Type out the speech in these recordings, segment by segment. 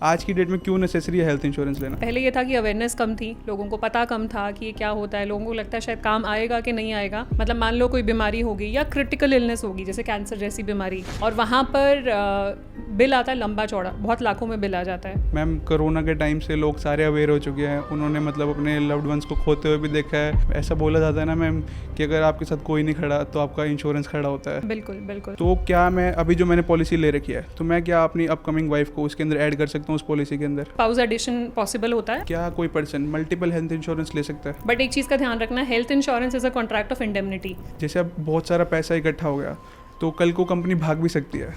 आज की डेट में क्यों नेसेसरी है हेल्थ इंश्योरेंस लेना? पहले ये था कि अवेयरनेस कम थी, लोगों को पता कम था कि ये क्या होता है, लोगों को लगता है शायद काम आएगा कि नहीं आएगा। मतलब मान लो कोई बीमारी होगी या क्रिटिकल इलनेस होगी जैसे कैंसर जैसी बीमारी, और वहाँ पर बिल आता है लंबा चौड़ा, बहुत लाखों में बिल आ जाता है। मैम कोरोना के टाइम से लोग सारे अवेयर हो चुके हैं, उन्होंने मतलब अपने लव्ड वंस को खोते हुए भी देखा है। ऐसा बोला जाता है ना मैम कि अगर आपके साथ कोई नहीं खड़ा तो आपका इंश्योरेंस खड़ा होता है। बिल्कुल बिल्कुल। तो क्या मैं अभी जो मैंने पॉलिसी ले रखी है तो मैं क्या अपनी अपकमिंग वाइफ को उसके अंदर ऐड कर सकता हूँ उस पॉलिसी के अंदर? स्पाउस एडिशन पॉसिबल होता है। क्या कोई पर्सन मल्टीपल हेल्थ इंश्योरेंस ले सकता है? बट एक चीज़ का ध्यान रखना, health insurance is a contract of indemnity. जैसे अब बहुत सारा पैसा इकट्ठा हो गया तो कल को कंपनी भाग भी सकती है।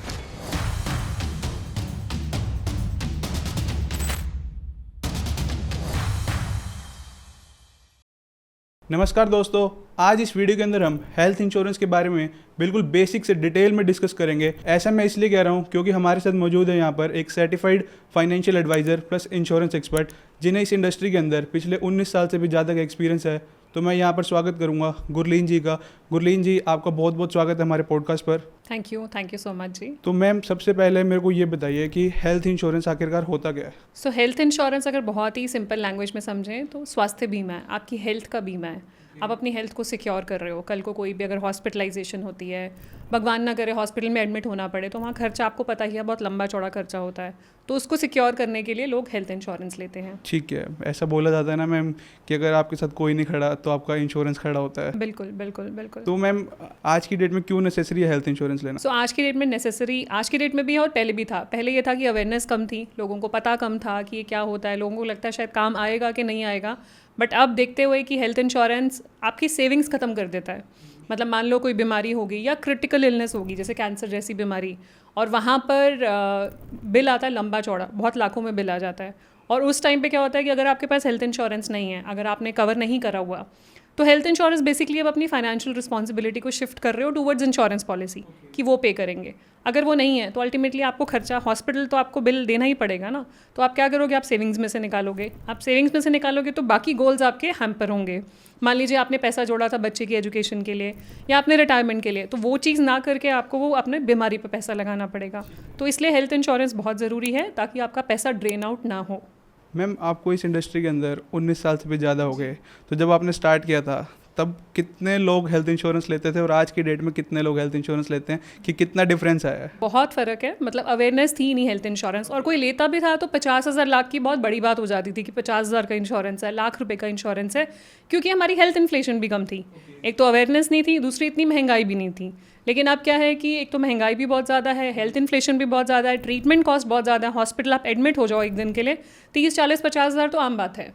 नमस्कार दोस्तों, आज इस वीडियो के अंदर हम हेल्थ इंश्योरेंस के बारे में बिल्कुल बेसिक से डिटेल में डिस्कस करेंगे। ऐसा मैं इसलिए कह रहा हूँ क्योंकि हमारे साथ मौजूद है यहाँ पर एक certified financial adviser plus insurance expert जिन्हें इस इंडस्ट्री के अंदर पिछले 19 साल से भी ज़्यादा का एक्सपीरियंस है। तो मैं यहाँ पर स्वागत करूँगा गुरलीन जी का। गुरलीन जी, आपका बहुत बहुत स्वागत है हमारे पॉडकास्ट पर। थैंक यू सो मच जी। तो मैम सबसे पहले मेरे को ये बताइए कि हेल्थ इंश्योरेंस आखिरकार होता क्या है? सो हेल्थ इंश्योरेंस अगर बहुत ही सिंपल लैंग्वेज में समझें तो स्वास्थ्य बीमा है, आपकी हेल्थ का बीमा है। आप अपनी हेल्थ को सिक्योर कर रहे हो, कल को कोई भी अगर हॉस्पिटलाइजेशन होती है, भगवान ना करे हॉस्पिटल में एडमिट होना पड़े, तो वहाँ खर्चा आपको पता ही है बहुत लंबा चौड़ा खर्चा होता है, तो उसको सिक्योर करने के लिए लोग हेल्थ इंश्योरेंस लेते हैं। ठीक है, ऐसा बोला जाता है ना मैम कि अगर आपके साथ कोई नहीं खड़ा तो आपका इंश्योरेंस खड़ा होता है। बिल्कुल बिल्कुल बिल्कुल। तो मैम आज की डेट में क्यों नेसेसरी है हेल्थ इंश्योरेंस लेना? सो आज की डेट में नेसेसरी, आज की डेट में भी है और पहले भी था। पहले ये था कि अवेयरनेस कम थी, लोगों को पता कम था कि ये क्या होता है, लोगों को लगता है शायद काम आएगा कि नहीं आएगा। बट अब देखते हुए कि हेल्थ इंश्योरेंस आपकी सेविंग्स ख़त्म कर देता है। मतलब मान लो कोई बीमारी होगी या क्रिटिकल इलनेस होगी जैसे कैंसर जैसी बीमारी, और वहाँ पर बिल आता है लंबा चौड़ा, बहुत लाखों में बिल आ जाता है। और उस टाइम पे क्या होता है कि अगर आपके पास हेल्थ इंश्योरेंस नहीं है, अगर आपने कवर नहीं करा हुआ, तो हेल्थ इंश्योरेंस बेसिकली अब अपनी फाइनेंशियल रिस्पॉन्सिबिलिटी को शिफ्ट कर रहे हो टूवर्ड्स इंश्योरेंस पॉलिसी कि वो पे करेंगे। अगर वो नहीं है तो अल्टीमेटली आपको खर्चा, हॉस्पिटल तो आपको बिल देना ही पड़ेगा ना। तो आप क्या करोगे, आप सेविंग्स में से निकालोगे। आप सेविंग्स में से निकालोगे तो बाकी गोल्स आपके हैम्पर होंगे। मान लीजिए आपने पैसा जोड़ा था बच्चे की एजुकेशन के लिए या अपने रिटायरमेंट के लिए, तो वो चीज़ ना करके आपको वो अपने बीमारी पर पैसा लगाना पड़ेगा। तो इसलिए हेल्थ इंश्योरेंस बहुत ज़रूरी है ताकि आपका पैसा ड्रेन आउट ना हो। मैम आपको इस इंडस्ट्री के अंदर 19 साल से भी ज़्यादा हो गए, तो जब आपने स्टार्ट किया था तब कितने लोग हेल्थ इंश्योरेंस लेते थे और आज की डेट में कितने लोग हेल्थ इंश्योरेंस लेते हैं, कि कितना डिफरेंस आया है? बहुत फ़र्क है। मतलब अवेयरनेस थी नहीं हेल्थ इंश्योरेंस, और कोई लेता भी था तो 50,000 लाख की बहुत बड़ी बात हो जाती थी कि 50,000 का इंश्योरेंस है, लाख रुपए का इंश्योरेंस है, क्योंकि हमारी हेल्थ इन्फ्लेशन भी कम थी। एक तो अवेयरनेस नहीं थी, दूसरी इतनी महंगाई भी नहीं थी। लेकिन अब क्या है कि एक तो महंगाई भी बहुत ज़्यादा है, हेल्थ इन्फ्लेशन भी बहुत ज़्यादा है, ट्रीटमेंट कॉस्ट बहुत ज़्यादा है। हॉस्पिटल आप एडमिट हो जाओ एक दिन के लिए 30-40-50,000 तो आम बात है।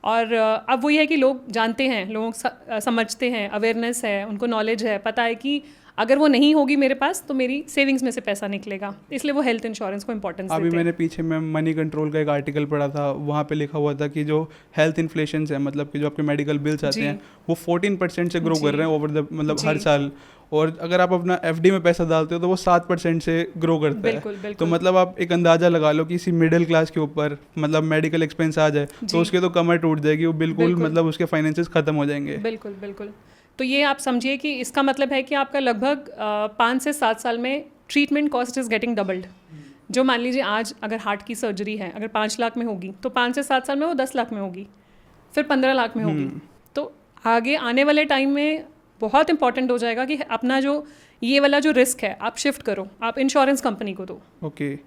और अब वही है कि लोग जानते हैं, लोग समझते हैं, अवेयरनेस है, उनको नॉलेज है, पता है कि अगर वो नहीं होगी मेरे पास तो मेरी सेविंग्स में से पैसा निकलेगा, इसलिए वो हेल्थ इंश्योरेंस को इंपॉर्टेंस देते हैं। अभी मैंने पीछे में मनी कंट्रोल का एक आर्टिकल पढ़ा था, वहाँ पे लिखा हुआ था कि जो हेल्थ इन्फ्लेशन है, मतलब कि जो आपके मेडिकल बिल्स आते हैं वो 14% से ग्रो कर रहे हैं ओवर द मतलब हर साल। और अगर आप अपना एफडी में पैसा डालते हो तो वो 7% से ग्रो करता बिल्कुल, है। बिल्कुल। तो मतलब आप एक अंदाज़ा लगा लो कि किसी मिडिल क्लास के ऊपर मतलब मेडिकल एक्सपेंस आ जाए तो उसके तो कमर टूट जाएगी, वो बिल्कुल मतलब उसके फाइनेंसेस खत्म हो जाएंगे। बिल्कुल बिल्कुल। तो ये आप समझिए कि इसका मतलब है कि आपका लगभग 5 से 7 साल में treatment cost is getting doubled. जो मान लीजिए आज अगर हार्ट की सर्जरी है, अगर 5 लाख में होगी तो 5 से 7 साल में वो 10 लाख में होगी, फिर 15 लाख में होगी। तो आगे आने वाले टाइम में बहुत इंपॉर्टेंट हो जाएगा कि अपना जो ये वाला जो रिस्क है आप शिफ्ट करो, आप इंश्योरेंस कंपनी को दो। ओके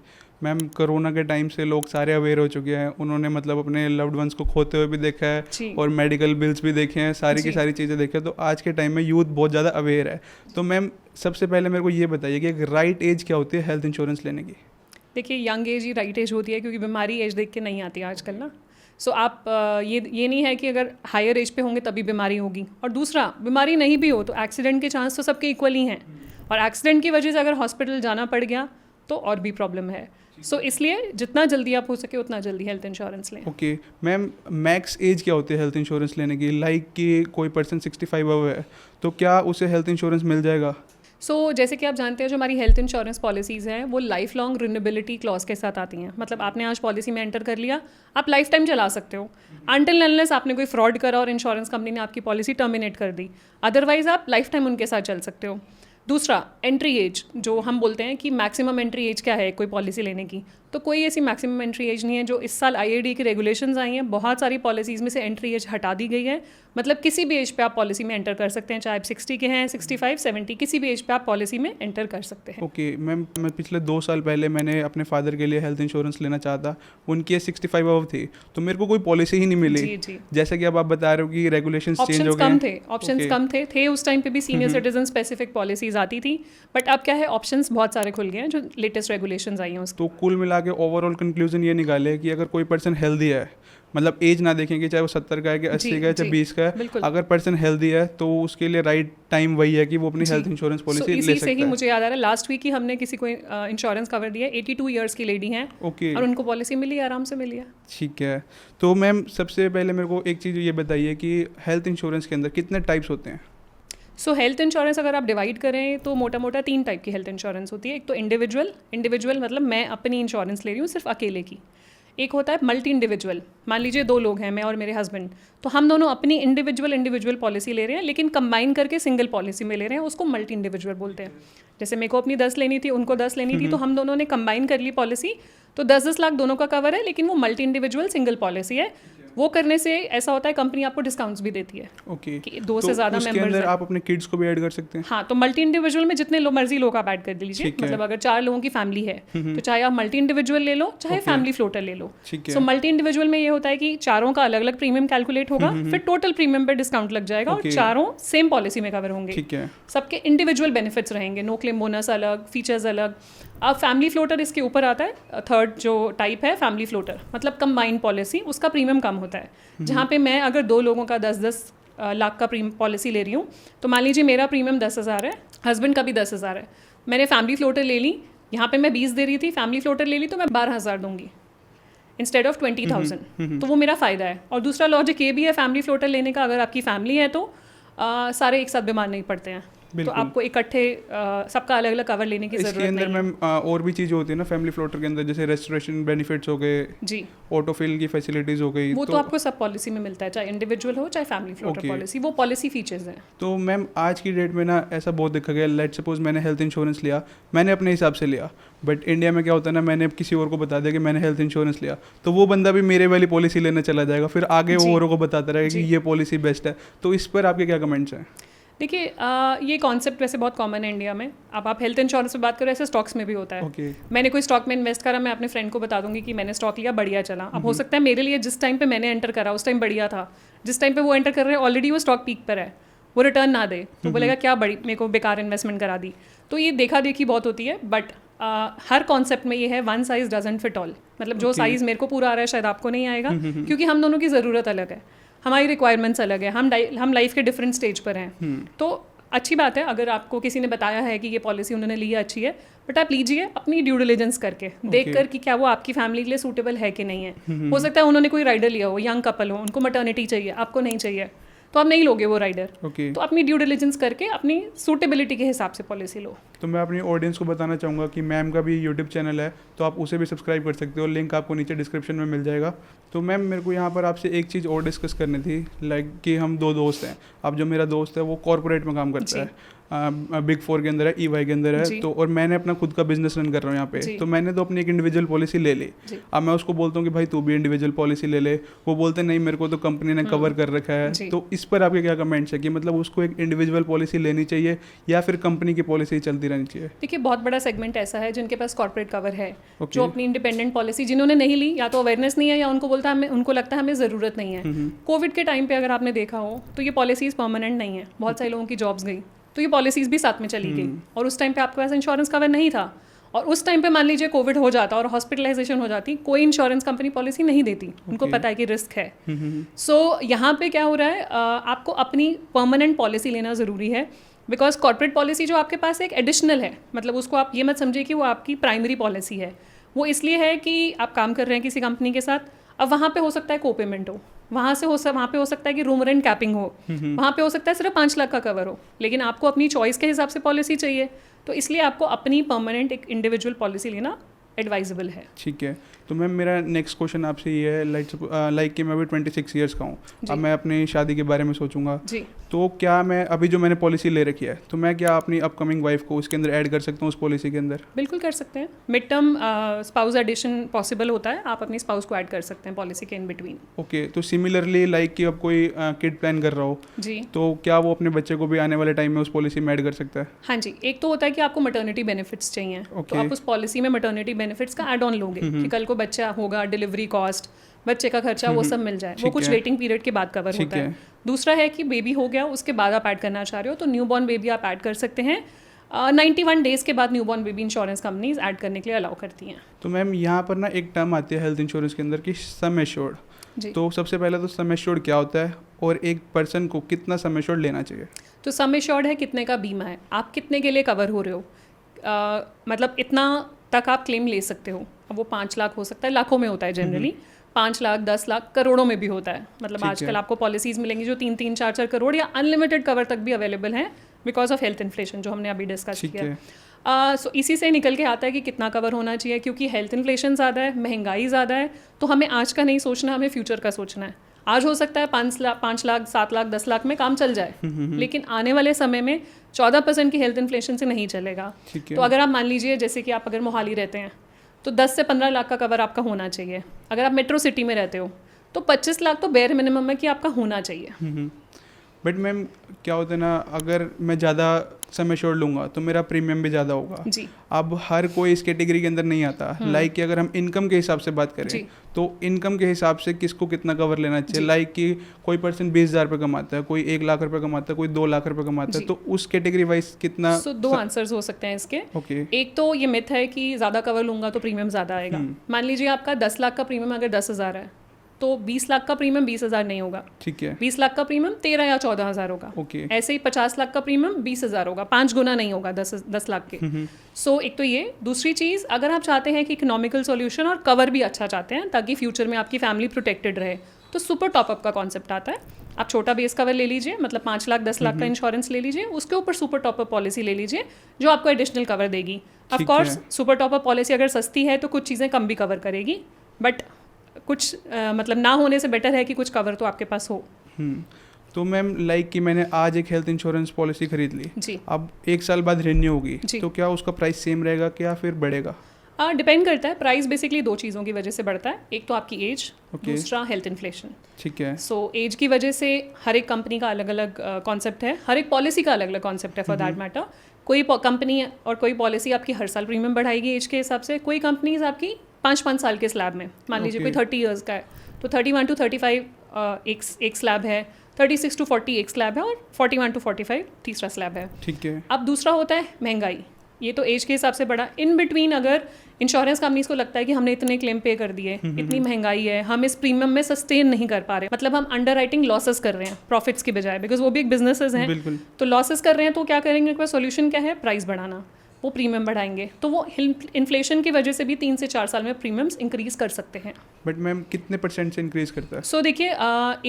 मैम, कोरोना के टाइम से लोग सारे अवेयर हो चुके हैं, उन्होंने मतलब अपने लव्ड वंस को खोते हुए भी देखा है और मेडिकल बिल्स भी देखे हैं, सारी की सारी चीज़ें देखी है। तो आज के टाइम में यूथ बहुत ज़्यादा अवेयर है। तो मैम सबसे पहले मेरे को ये बताइए कि एक राइट एज क्या होती है हेल्थ इंश्योरेंस लेने की? देखिए, यंग एज ही राइट एज होती है, क्योंकि बीमारी एज देख के नहीं आती आजकल ना। सो आप ये नहीं है कि अगर हायर एज पे होंगे तभी बीमारी होगी, और दूसरा बीमारी नहीं भी हो तो एक्सीडेंट के चांस तो सबके इक्वल ही हैं, और एक्सीडेंट की वजह से अगर हॉस्पिटल जाना पड़ गया तो और भी प्रॉब्लम है। सो इसलिए जितना जल्दी आप हो सके उतना जल्दी हेल्थ इंश्योरेंस लें। ओके मैम, मैक्स एज क्या होती है हेल्थ इंश्योरेंस लेने की? लाइक कि कोई पर्सन 65 अबव है तो क्या उसे हेल्थ इंश्योरेंस मिल जाएगा? जैसे कि आप जानते हैं जो हमारी हेल्थ इंश्योरेंस पॉलिसीज़ हैं वो लाइफ लॉन्ग रिन्यूएबिलिटी क्लॉज के साथ आती हैं। मतलब आपने आज पॉलिसी में एंटर कर लिया, आप लाइफ टाइम चला सकते हो, अनटिल अनलेस आपने कोई फ्रॉड करा और इंश्योरेंस कंपनी ने आपकी पॉलिसी टर्मिनेट कर दी, अदरवाइज आप लाइफ टाइम उनके साथ चल सकते हो। दूसरा, एंट्री एज, जो हम बोलते हैं कि मैक्सिमम एंट्री एज क्या है कोई पॉलिसी लेने की, तो कोई ऐसी मैक्सिमम एंट्री एज नहीं है। जो इस साल IAD की रेगुलेशंस आई हैं, बहुत सारी पॉलिसीज़ में से एंट्री एज हटा दी गई है। मतलब किसी भी एज पे आप पॉलिसी में एंटर कर सकते हैं, चाहे आप 60 के हैं, 65, 70, किसी भी एज पे आप पॉलिसी में एंटर कर सकते हैं। ओके मैम, मैं पिछले 2 साल पहले मैंने अपने फादर के लिए हेल्थ इंश्योरेंस लेना चाहा था, उनकी एज 65 अबव थी, तो मेरे को कोई पॉलिसी ही नहीं मिली। जी जी, जैसा कि अब आप बता रहे हो कि रेगुलेशंस चेंज हो ऑप्शंस गए कम हैं। थे, ऑप्शंस कम थे उस टाइम पे भी सीनियर सिटीजन स्पेसिफिक पॉलिसीज आती थी, बट अब क्या है, ऑप्शंस बहुत सारे खुल गए हैं जो लेटेस्ट रेगुलेशंस आई हैं उसकी। तो कुल मिला के ओवरऑल कंक्लूजन ये निकाले कि अगर कोई पर्सन हेल्दी है, मतलब एज ना देखेंगे चाहे वो 70 का है कि 80 का है चाहे 20 का है, बिल्कुल। अगर पर्सन हेल्दी है तो उसके लिए राइट टाइम वही है कि वो अपनी जी। हेल्थ इंश्योरेंस पॉलिसी ले इसी सकता से ही है। मुझे याद आ रहा है, लास्ट वीक ही हमने किसी को इंश्योरेंस कवर दिया, 82 ईयर्स की लेडी हैं ओके और उनको पॉलिसी मिली है, आराम से मिली है। ठीक है। तो मैम सबसे पहले मेरे को एक चीज़ ये बताइए कि हेल्थ इंश्योरेंस के अंदर कितने टाइप्स होते हैं? सो हेल्थ इंश्योरेंस अगर आप डिवाइड करें तो मोटा मोटा 3 टाइप की हेल्थ इंश्योरेंस होती है। एक तो इंडिविजुअल मतलब मैं अपनी इंश्योरेंस ले रही हूँ सिर्फ अकेले की। एक होता है मल्टी इंडिविजुअल, मान लीजिए 2 लोग हैं, मैं और मेरे हस्बैंड, तो हम दोनों अपनी इंडिविजुअल पॉलिसी ले रहे हैं, लेकिन कंबाइन करके सिंगल पॉलिसी में ले रहे हैं, उसको मल्टी इंडिविजुअल बोलते हैं। जैसे मेरे को अपनी 10 लेनी थी, उनको 10 लेनी थी, तो हम दोनों ने कंबाइन कर ली पॉलिसी, तो 10-10 लाख दोनों का कवर है, लेकिन वो मल्टी इंडिविजुअल सिंगल पॉलिसी है। वो करने से ऐसा होता है कंपनी आपको डिस्काउंट्स भी देती है ओके कि 2 से ज़्यादा उसके मेंबर्स अंदर आप अपने किड्स को भी ऐड कर सकते हैं? हाँ, तो मल्टी इंडिविजुअल में जितने मर्जी लोग आप ऐड कर दीजिए। ठीक है। मतलब अगर 4 लोगों की फैमिली है तो चाहे आप मल्टी इंडिविजुअल ले लो, चाहे फैमिली फ्लोटर ले लो। ठीक है। सो मल्टी इंडिविजुअल में ये होता है कि चारों का अलग अलग प्रीमियम कैलकुलेट होगा, फिर टोटल प्रीमियम पे डिस्काउंट लग जाएगा और Okay. चारों सेम पॉलिसी में कवर होंगे। ठीक है। सबके इंडिविजुअल बेनिफिट्स रहेंगे, नो क्लेम बोनस अलग, फीचर्स अलग। अब फैमिली फ्लोटर इसके ऊपर आता है, थर्ड जो टाइप है फैमिली फ्लोटर, मतलब कंबाइंड पॉलिसी, उसका प्रीमियम कम होता है। जहाँ पे मैं अगर 2 लोगों का 10-10 लाख का पॉलिसी ले रही हूँ, तो मान लीजिए मेरा प्रीमियम 10,000 है, हस्बैंड का भी 10,000 है, मैंने फैमिली फ्लोटर ले ली, यहाँ पे मैं 20 दे रही थी, फैमिली फ्लोटर ले ली तो मैं 12,000 दूंगी इंस्टेड ऑफ 20,000। तो वो मेरा फ़ायदा है। और दूसरा लॉजिक ये भी है फैमिली फ्लोटर लेने का, अगर आपकी फैमिली है तो सारे एक साथ बीमार नहीं पड़ते हैं, तो आपको इकट्ठे सबका अलग अलग कवर लेने की इसके ज़रूरत अंदर नहीं है। मैम और भी चीज़ें होती है ना फैमिली फ्लोटर के अंदर, जैसे रेस्टोरेशन बेनिफिट्स हो गए, जी, ऑटोफिल की फैसिलिटीज़ हो गई, वो तो आपको सब पॉलिसी में मिलता है, चाहे इंडिविजुअल हो चाहे फैमिली फ्लोटर Okay. पॉलिसी, वो पॉलिसी फीचर्स हैं। तो मैम आज की डेट में ना ऐसा बहुत देखा गया, लेट सपोज मैंने हेल्थ इंश्योरेंस लिया, मैंने अपने हिसाब से लिया, बट इंडिया में क्या होता है ना, मैंने अब किसी और को बता दिया कि मैंने हेल्थ इंश्योरेंस लिया, तो वो बंदा भी मेरे वाली पॉलिसी लेने चला जाएगा, फिर आगे वो जी। औरों को बताता रहेगा कि जी। ये पॉलिसी बेस्ट है। तो इस पर आपके क्या कमेंट्स हैं? देखिए, ये कॉन्सेप्ट वैसे बहुत कॉमन है इंडिया में। अब आप हेल्थ इंश्योरेंस में बात करो, ऐसे स्टॉक्स में भी होता है। ओके मैंने कोई स्टॉक में इन्वेस्ट करा, मैं अपने फ्रेंड को बता दूंगी कि मैंने स्टॉक लिया, बढ़िया चला। अब हो सकता है मेरे लिए जिस टाइम पे मैंने एंटर करा उस टाइम बढ़िया था, जिस टाइम पे वो एंटर कर रहे हैं ऑलरेडी वो स्टॉक पीक पर है, वो रिटर्न ना दे, तो बोलेगा क्या बड़ी मेरे को बेकार इन्वेस्टमेंट करा दी। तो ये देखा देखी बहुत होती है, बट हर कॉन्सेप्ट में ये है one size doesn't fit all. मतलब जो साइज़ मेरे को पूरा आ रहा है शायद आपको नहीं आएगा, क्योंकि हम दोनों की ज़रूरत अलग है, हमारी रिक्वायरमेंट्स अलग है, हम लाइफ के डिफरेंट स्टेज पर हैं। तो अच्छी बात है अगर आपको किसी ने बताया है कि ये पॉलिसी उन्होंने ली है, अच्छी है, बट आप लीजिए अपनी ड्यू डिलिजेंस करके, देख कर कि क्या वो आपकी फैमिली के लिए सूटेबल है कि नहीं है। हो सकता है उन्होंने कोई राइडर लिया हो, यंग कपल हो, उनको मटर्निटी चाहिए, आपको नहीं चाहिए, तो आप नहीं लोगे वो राइडर। ओके। तो अपनी ड्यू डिलिजेंस करके अपनी सूटेबिलिटी के हिसाब से पॉलिसी लो। तो मैं अपनी ऑडियंस को बताना चाहूँगा कि मैम का भी यूट्यूब चैनल है, तो आप उसे भी सब्सक्राइब कर सकते हो, लिंक आपको नीचे डिस्क्रिप्शन में मिल जाएगा। तो मैम मेरे को यहाँ पर आपसे एक चीज़ और डिस्कस करनी थी, लाइक कि हम 2 दोस्त हैं। अब जो मेरा दोस्त है वो कॉर्पोरेट में काम करता है, बिग 4 के अंदर है, EY के अंदर है, तो और मैंने अपना खुद का बिजनेस रन कर रहा हूँ यहाँ पे, तो मैंने तो अपनी एक इंडिविजुअल पॉलिसी ले ली। अब मैं उसको बोलता हूँ कि भाई तू भी इंडिविजुअल पॉलिसी ले ले, वो बोलते नहीं मेरे को तो कंपनी ने कवर कर रखा है। तो इस पर आपके क्या कमेंट्स है कि मतलब उसको एक इंडिविजुअल पॉलिसी लेनी चाहिए या फिर कंपनी की पॉलिसी चलती रहनी चाहिए? देखिए, बहुत बड़ा सेगमेंट ऐसा है जिनके पास कॉर्पोरेट कवर है, जो अपनी इंडिपेंडेंट पॉलिसी जिन्होंने नहीं ली, या तो अवेयरनेस नहीं है या उनको लगता है हमें ज़रूरत नहीं है। कोविड के टाइम पे अगर आपने देखा हो तो ये पॉलिसीज़ परमानेंट नहीं है, बहुत सारे लोगों की जॉब्स गई, तो ये पॉलिसीज़ भी साथ में चली गई, और उस टाइम पे आपके पास इंश्योरेंस कवर नहीं था, और उस टाइम पे मान लीजिए कोविड हो जाता और हॉस्पिटलाइजेशन हो जाती, कोई इंश्योरेंस कंपनी पॉलिसी नहीं देती, उनको पता है कि रिस्क है। सो यहाँ पे क्या हो रहा है, आपको अपनी परमानेंट पॉलिसी लेना ज़रूरी है, बिकॉज कॉर्पोरेट पॉलिसी जो आपके पास एक एडिशनल है, मतलब उसको आप ये मत समझिए कि वो आपकी प्राइमरी पॉलिसी है। वो इसलिए है कि आप काम कर रहे हैं किसी कंपनी के साथ, अब वहाँ पे हो सकता है को पेमेंट हो, वहाँ पे हो सकता है कि रूम रेंट कैपिंग हो, वहाँ पे हो सकता है सिर्फ 5 लाख का कवर हो, लेकिन आपको अपनी चॉइस के हिसाब से पॉलिसी चाहिए, तो इसलिए आपको अपनी परमानेंट एक इंडिविजुअल पॉलिसी लेना एडवाइजेबल है। ठीक है, तो मैम मेरा नेक्स्ट क्वेश्चन आपसे ये है, लाइक कि मैं अभी 26 ईयर्स का हूँ, अब मैं अपनी शादी के बारे में सोचूंगा, जी। तो क्या मैं अभी जो मैंने पॉलिसी ले रखी है, तो मैं क्या अपनी अपकमिंग वाइफ को उसके अंदर ऐड कर सकता हूँ उस पॉलिसी के अंदर? बिल्कुल कर सकते हैं। Mid term spouse addition possible होता है, आप अपनी स्पाउस को ऐड कर सकते हैं पॉलिसी के इन बिटवीन। ओके, तो सिमिलरली लाइक कि अब कोई किड प्लान कर रहा हो, जी, तो क्या वो अपने बच्चे को भी आने वाले टाइम में उस पॉलिसी में ऐड कर सकता है? हाँ जी। एक तो होता है कि आपको मैटरनिटी बेनिफिट्स चाहिए, तो आप उस पॉलिसी में मैटरनिटी बेनिफिट्स का ऐड ऑन लोगे कि कल को बच्चा होगा, डिलीवरी कॉस्ट, बच्चे का खर्चा, वो सब मिल जाए। वो कुछ वेटिंग पीरियड के बाद कवर होता है। दूसरा है कि बेबी हो गया, उसके बाद आप ऐड करना चाह रहे हो, तो न्यू बॉर्न बेबी आप ऐड कर सकते हैं। 91 डेज़ के बाद new born baby insurance companies add करने के लिए अलाउ करती हैं। तो मैम यहाँ पर ना एक टर्म आती है हेल्थ इंश्योरेंस के अंदर कि सम एश्योर्ड, तो सबसे पहले तो सम एश्योर्ड क्या होता है और एक पर्सन को कितना सम एश्योर्ड लेना चाहिए? तो सम एश्योर्ड है कितने का बीमा है, आप कितने के लिए कवर हो रहे हो, मतलब इतना तक आप क्लेम ले सकते हो। अब वो 5 लाख हो सकता है, लाखों में होता है जनरली, 5 लाख 10 लाख करोड़ों में भी होता है। मतलब आजकल आपको पॉलिसीज़ मिलेंगी जो 3-3 4-4 करोड़ या अनलिमिटेड कवर तक भी अवेलेबल है बिकॉज ऑफ हेल्थ इन्फ्लेशन, जो हमने अभी डिस्कस किया। सो इसी से निकल के आता है कि कितना कवर होना चाहिए, क्योंकि हेल्थ इन्फ्लेशन ज़्यादा है, महंगाई ज़्यादा है, तो हमें आज का नहीं सोचना, हमें फ्यूचर का सोचना है। आज हो सकता है 5 लाख 7 लाख 10 लाख में काम चल जाए, लेकिन आने वाले समय में 14% की हेल्थ इन्फ्लेशन से नहीं चलेगा। तो अगर आप मान लीजिए जैसे कि आप अगर मोहाली रहते हैं तो 10 से 15 लाख का कवर आपका होना चाहिए। अगर आप मेट्रो सिटी में रहते हो तो 25 लाख तो बेयर मिनिमम है कि आपका होना चाहिए। बट मैम क्या होता है ना, अगर मैं ज़्यादा सम एश्योर्ड लूँगा तो मेरा प्रीमियम भी ज़्यादा होगा जी। अब हर कोई इस कैटेगरी के अंदर नहीं आता। लाइक कि अगर हम इनकम के हिसाब से बात करें तो इनकम के हिसाब से किसको कितना कवर लेना चाहिए? लाइक कि कोई पर्सन 20,000 रुपये कमाता है, कोई 1 लाख रुपये कमाता है, कोई 2 लाख रुपये कमाता है, तो उस कैटेगरी वाइज कितना? दो आंसर्स हो सकते हैं इसके। एक तो ये मिथ है कि ज़्यादा कवर लूँगा तो प्रीमियम ज़्यादा आएगा। मान लीजिए आपका 10 लाख का प्रीमियम अगर 10,000 है तो 20 लाख का प्रीमियम 20,000 नहीं होगा। ठीक है। 20 लाख का प्रीमियम 13 या 14,000 होगा। ऐसे ही 50 लाख का प्रीमियम 20,000 होगा, 5 गुना नहीं होगा 10 लाख के। सो एक तो ये। दूसरी चीज़, अगर आप चाहते हैं कि इकोनॉमिकल सॉल्यूशन और कवर भी अच्छा चाहते हैं ताकि फ्यूचर में आपकी फैमिली प्रोटेक्टेड रहे, तो सुपर टॉपअप का कॉन्सेप्ट आता है। आप छोटा बेस कवर ले लीजिए, मतलब 5 लाख 10 लाख का इंश्योरेंस ले लीजिए, उसके ऊपर सुपर टॉपअप पॉलिसी ले लीजिए जो आपको एडिशनल कवर देगी। Of course super top up policy अगर सस्ती है तो कुछ चीज़ें कम भी कवर करेगी, बट कुछ मतलब ना होने से बेटर है कि कुछ कवर तो आपके पास हो। तो मैम लाइक कि मैंने आज एक हेल्थ इंश्योरेंस पॉलिसी खरीद ली जी, अब 1 साल बाद रिन्यू होगी, तो क्या उसका प्राइस सेम रहेगा क्या फिर बढ़ेगा? डिपेंड करता है। प्राइस बेसिकली 2 चीज़ों की वजह से बढ़ता है, एक तो आपकी एज, दूसरा हेल्थ इन्फ्लेशन। ठीक है। सो एज की वजह से हर एक कंपनी का अलग अलग कॉन्सेप्ट है, हर एक पॉलिसी का अलग अलग कॉन्सेप्ट है फॉर दैट मैटर। कोई कंपनी और कोई पॉलिसी आपकी हर साल प्रीमियम बढ़ाएगी एज के हिसाब से, कोई कंपनीज आपकी 5-5 साल के स्लैब में, मान लीजिए कोई 30 ईयर्स का है तो 31 to 35 एक स्लैब है, 36 to 40 एक स्लैब है, और 41 to 45 तीसरा स्लैब है। ठीक है। अब दूसरा होता है महंगाई, ये तो एज के हिसाब से बढ़ा। इन बिटवीन अगर इंश्योरेंस कंपनीज को लगता है कि हमने इतने क्लेम पे कर दिए, इतनी महंगाई है, हम इस प्रीमियम में सस्टेन नहीं कर पा रहे, मतलब हम अंडर राइटिंग लॉसेस कर रहे हैं प्रॉफिट्स की बजाय, बिकॉज वो भी एक बिजनेसेस हैं, तो लॉसेस कर रहे हैं, तो क्या करेंगे? उनका सोल्यूशन क्या है? प्राइस बढ़ाना, वो प्रीमियम बढ़ाएंगे। तो वो इन्फ्लेशन की वजह से भी 3 से 4 साल में प्रीमियम्स इंक्रीज कर सकते हैं। बट मैम कितने % से इंक्रीज करता है? सो देखिए,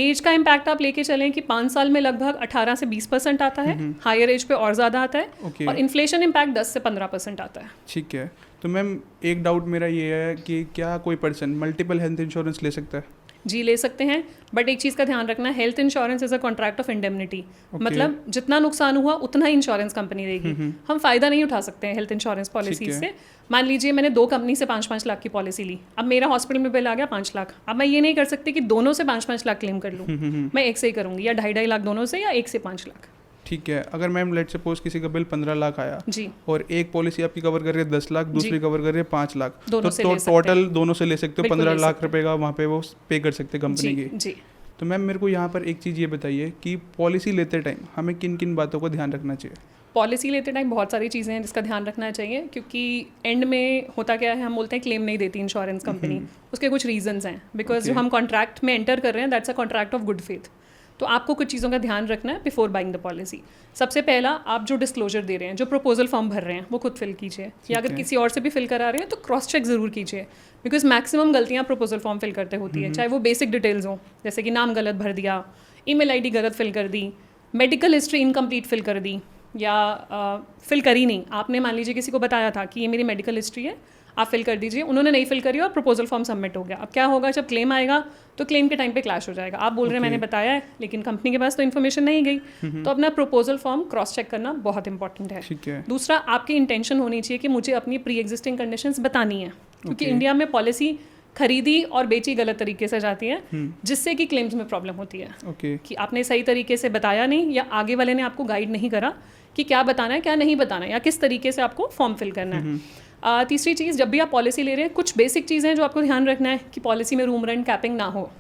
एज का इम्पैक्ट आप लेके चलें कि 5 साल में लगभग 18 से 20% आता है, हायर एज पे और ज़्यादा आता है, और इन्फ्लेशन इम्पैक्ट 10 से 15% आता है। ठीक है। तो मैम एक डाउट मेरा ये है कि क्या कोई पर्सन मल्टीपल हेल्थ इंश्योरेंस ले सकता है? जी, ले सकते हैं, बट एक चीज़ का ध्यान रखना, health insurance is a contract of indemnity. मतलब जितना नुकसान हुआ उतना ही इंश्योरेंस कंपनी देगी। हम फ़ायदा नहीं उठा सकते हैं हेल्थ इंश्योरेंस पॉलिसी से। मान लीजिए मैंने 2 कंपनी से 5-5 लाख की पॉलिसी ली, अब मेरा हॉस्पिटल में बिल आ गया 5 लाख, अब मैं ये नहीं कर सकती कि दोनों से 5-5 लाख क्लेम कर लूँ, मैं एक से ही करूँगी, या 2.5 लाख दोनों से, या 1 से 5 लाख। ठीक है। अगर मैम लेट सपोज किसी का बिल 15 लाख आया जी, और एक पॉलिसी आपकी कवर कर रही है 10 लाख, दूसरी कवर कर रही है 5 लाख, तो टोटल दोनों से ले सकते हो 15 लाख रुपए का वहाँ पे वो पे कर सकते हैं कंपनी की। जी। तो मैम मेरे को यहाँ पर एक चीज़ ये बताइए कि पॉलिसी लेते टाइम हमें किन किन बातों का ध्यान रखना चाहिए? पॉलिसी लेते टाइम बहुत सारी चीज़ें हैं जिसका ध्यान रखना चाहिए, क्योंकि एंड में होता क्या है, हम बोलते हैं क्लेम नहीं देती इंश्योरेंस कंपनी, उसके कुछ रीजंस हैं, बिकॉज जो हम कॉन्ट्रैक्ट में एंटर कर रहे हैं that's a contract of good faith. तो आपको कुछ चीज़ों का ध्यान रखना है बिफोर बाइंग द पॉलिसी। सबसे पहला, आप जो डिस्क्लोजर दे रहे हैं, जो प्रपोजल फॉर्म भर रहे हैं, वो खुद फिल कीजिए, या अगर किसी और से भी फिल करा रहे हैं तो क्रॉस चेक ज़रूर कीजिए, बिकॉज मैक्सिमम गलतियाँ प्रपोजल फॉर्म फिल करते होती है, चाहे वो बेसिक डिटेल्स हों, जैसे कि नाम गलत भर दिया, ईमेल आईडी गलत फिल कर दी, मेडिकल हिस्ट्री इनकम्प्लीट फिल कर दी, या फिल करी नहीं। आपने मान लीजिए किसी को बताया था कि ये मेरी मेडिकल हिस्ट्री है, आप फिल कर दीजिए। उन्होंने नहीं फिल करी और प्रपोजल फॉर्म सबमिट हो गया। अब क्या होगा, जब क्लेम आएगा तो क्लेम के टाइम पे क्लैश हो जाएगा। आप बोल रहे हैं मैंने बताया है, लेकिन कंपनी के पास तो इन्फॉर्मेशन नहीं गई। तो अपना प्रपोजल फॉर्म क्रॉस चेक करना बहुत इंपॉर्टेंट है। ठीक है। दूसरा, आपकी इंटेंशन होनी चाहिए कि मुझे अपनी प्री एग्जिस्टिंग कंडीशंस बतानी है, क्योंकि Okay. इंडिया में पॉलिसी खरीदी और बेची गलत तरीके से जाती है, जिससे कि क्लेम्स में प्रॉब्लम होती है। ओके। कि आपने सही तरीके से बताया नहीं, या आगे वाले ने आपको गाइड नहीं करा कि क्या बताना है क्या नहीं बताना है, या किस तरीके से आपको फॉर्म फिल करना है। तीसरी चीज़, जब भी आप पॉलिसी ले रहे हैं, कुछ बेसिक चीज़ें हैं जो आपको ध्यान रखना है कि पॉलिसी में रूम रेंट कैपिंग ना हो।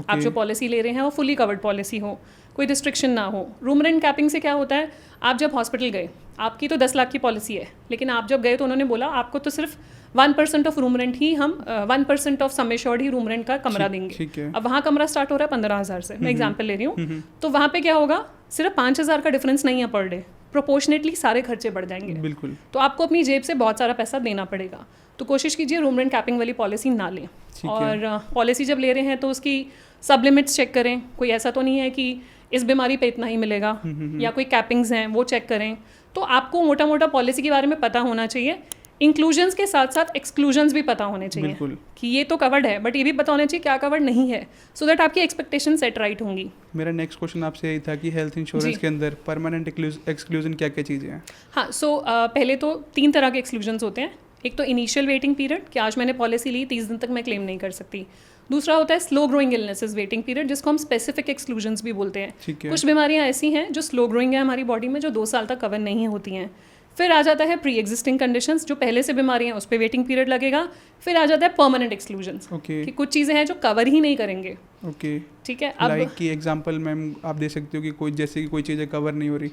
आप जो पॉलिसी ले रहे हैं वो फुली कवर्ड पॉलिसी हो, कोई रिस्ट्रिक्शन ना हो। रूम रेंट कैपिंग से क्या होता है, आप जब हॉस्पिटल गए, आपकी तो 10 लाख की पॉलिसी है, लेकिन आप जब गए तो उन्होंने बोला आपको तो सिर्फ 1% ऑफ रूम रेंट ही हम 1% of sum assured he room rent का कमरा देंगे। ठीक है। अब वहाँ कमरा स्टार्ट हो रहा है 15,000 से, मैं एग्जाम्पल ले रही हूँ। तो वहाँ पे क्या होगा, सिर्फ 5,000 का डिफरेंस नहीं है पर डे, प्रोपोर्शनेटली सारे खर्चे बढ़ जाएंगे। बिल्कुल। तो आपको अपनी जेब से बहुत सारा पैसा देना पड़ेगा। तो कोशिश कीजिए रूम रेंट कैपिंग वाली पॉलिसी ना लें। और पॉलिसी जब ले रहे हैं तो उसकी सब लिमिट्स चेक करें। कोई ऐसा तो नहीं है कि इस बीमारी पे इतना ही मिलेगा, या कोई कैपिंग्स हैं वो चेक करें। तो आपको मोटा मोटा पॉलिसी के बारे में पता होना चाहिए। इंक्लूजन्स के साथ साथ एक्सक्लूजन्स भी पता होने चाहिए। बिल्कुल। कि ये तो कवर्ड है, बट ये भी पता होना चाहिए क्या कवर्ड नहीं है, सो दैट आपकी एक्सपेक्टेशन सेट राइट होंगी। मेरा नेक्स्ट क्वेश्चन आपसे यही था कि हेल्थ इंश्योरेंस के अंदर परमानेंट एक्सक्लूजन क्या क्या चीज़ें हैं? हाँ, सो पहले तो 3 तरह के एक्सक्लूजन्स होते हैं। एक तो इनिशियल वेटिंग पीरियड, कि आज मैंने पॉलिसी ली 30 दिन तक मैं क्लेम नहीं कर सकती। दूसरा होता है slow growing illnesses waiting period, जिसको हम स्पेसिफिक एक्सक्लूजन्स भी बोलते हैं। ठीक है। कुछ बीमारियां ऐसी हैं जो स्लो ग्रोइंग है हमारी बॉडी में, जो 2 साल तक कवर नहीं होती हैं। फिर आ जाता है प्री एग्जिस्टिंग कंडीशंस, जो पहले से बीमारी हैं उस पर वेटिंग पीरियड लगेगा। फिर आ जाता है परमानेंट एक्सक्लूजन्स, ओके। कि कुछ चीज़ें हैं जो कवर ही नहीं करेंगे। ओके। ठीक है। अब लाइक की एग्जांपल मैम आप दे सकते हो कि कोई जैसे कि कोई चीज़ें कवर नहीं हो रही?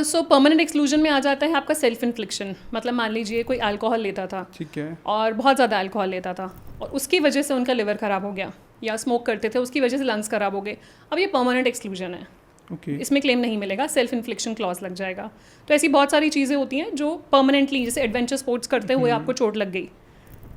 सो परमानेंट एक्सक्लूजन में आ जाता है आपका सेल्फ इन्फ्लिक्शन। मतलब मान लीजिए कोई अल्कोहल लेता था, ठीक है। और बहुत ज़्यादा अल्कोहल लेता था, और उसकी वजह से उनका लिवर ख़राब हो गया, या स्मोक करते थे उसकी वजह से लंग्स ख़राब हो गए। अब ये परमानेंट एक्सक्लूजन है, ओके। इसमें क्लेम नहीं मिलेगा, सेल्फ इन्फ्लिक्शन क्लॉज लग जाएगा। तो ऐसी बहुत सारी चीज़ें होती हैं जो परमानेंटली, जैसे एडवेंचर स्पोर्ट्स करते हुए आपको चोट लग गई,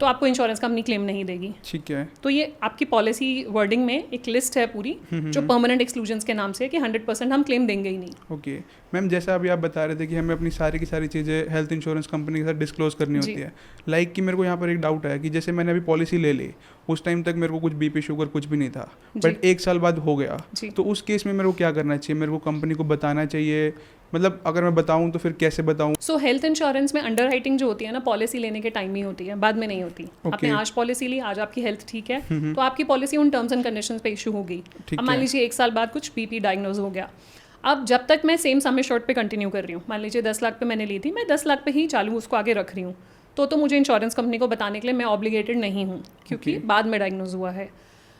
तो आपको इंश्योरेंस कंपनी क्लेम नहीं देगी। ठीक है। तो ये आपकी पॉलिसी वर्डिंग में एक लिस्ट है पूरी, जो परमानेंट एक्सक्लूजन्स के नाम से है कि 100% हम क्लेम देंगे ही नहीं। ओके मैम, जैसा अभी आप बता रहे थे कि हमें अपनी सारी की सारी चीज़ें हेल्थ इंश्योरेंस कंपनी के साथ डिस्क्लोज करनी होती है। लाइक कि मेरे को यहाँ पर एक डाउट है कि जैसे मैंने अभी पॉलिसी ले ली, उस टाइम तक मेरे को कुछ बीपी शुगर कुछ भी नहीं था, बट 1 साल बाद हो गया, तो उस केस में मेरे को क्या करना चाहिए? मेरे को कंपनी को बताना चाहिए? मतलब अगर मैं बताऊं तो फिर कैसे बताऊं? सो हेल्थ इंश्योरेंस में अंडर राइटिंग जो होती है ना, पॉलिसी लेने के टाइम ही होती है, बाद में नहीं होती। आपने आज पॉलिसी ली, आज आपकी हेल्थ ठीक है, तो आपकी पॉलिसी उन टर्म्स एंड कंडीशंस पे इशू होगी। अब मान लीजिए 1 साल बाद कुछ बीपी डायग्नोज हो गया, अब जब तक मैं सेम सम एश्योर्ड पे कंटिन्यू कर रही हूँ, मान लीजिए 10 लाख पे मैंने ली थी, मैं 10 लाख पे ही चालू उसको आगे रख रही हूँ, तो मुझे इंश्योरेंस कंपनी को बताने के लिए मैं ऑब्लिगेटेड नहीं हूँ, क्योंकि बाद में डायग्नोज हुआ है।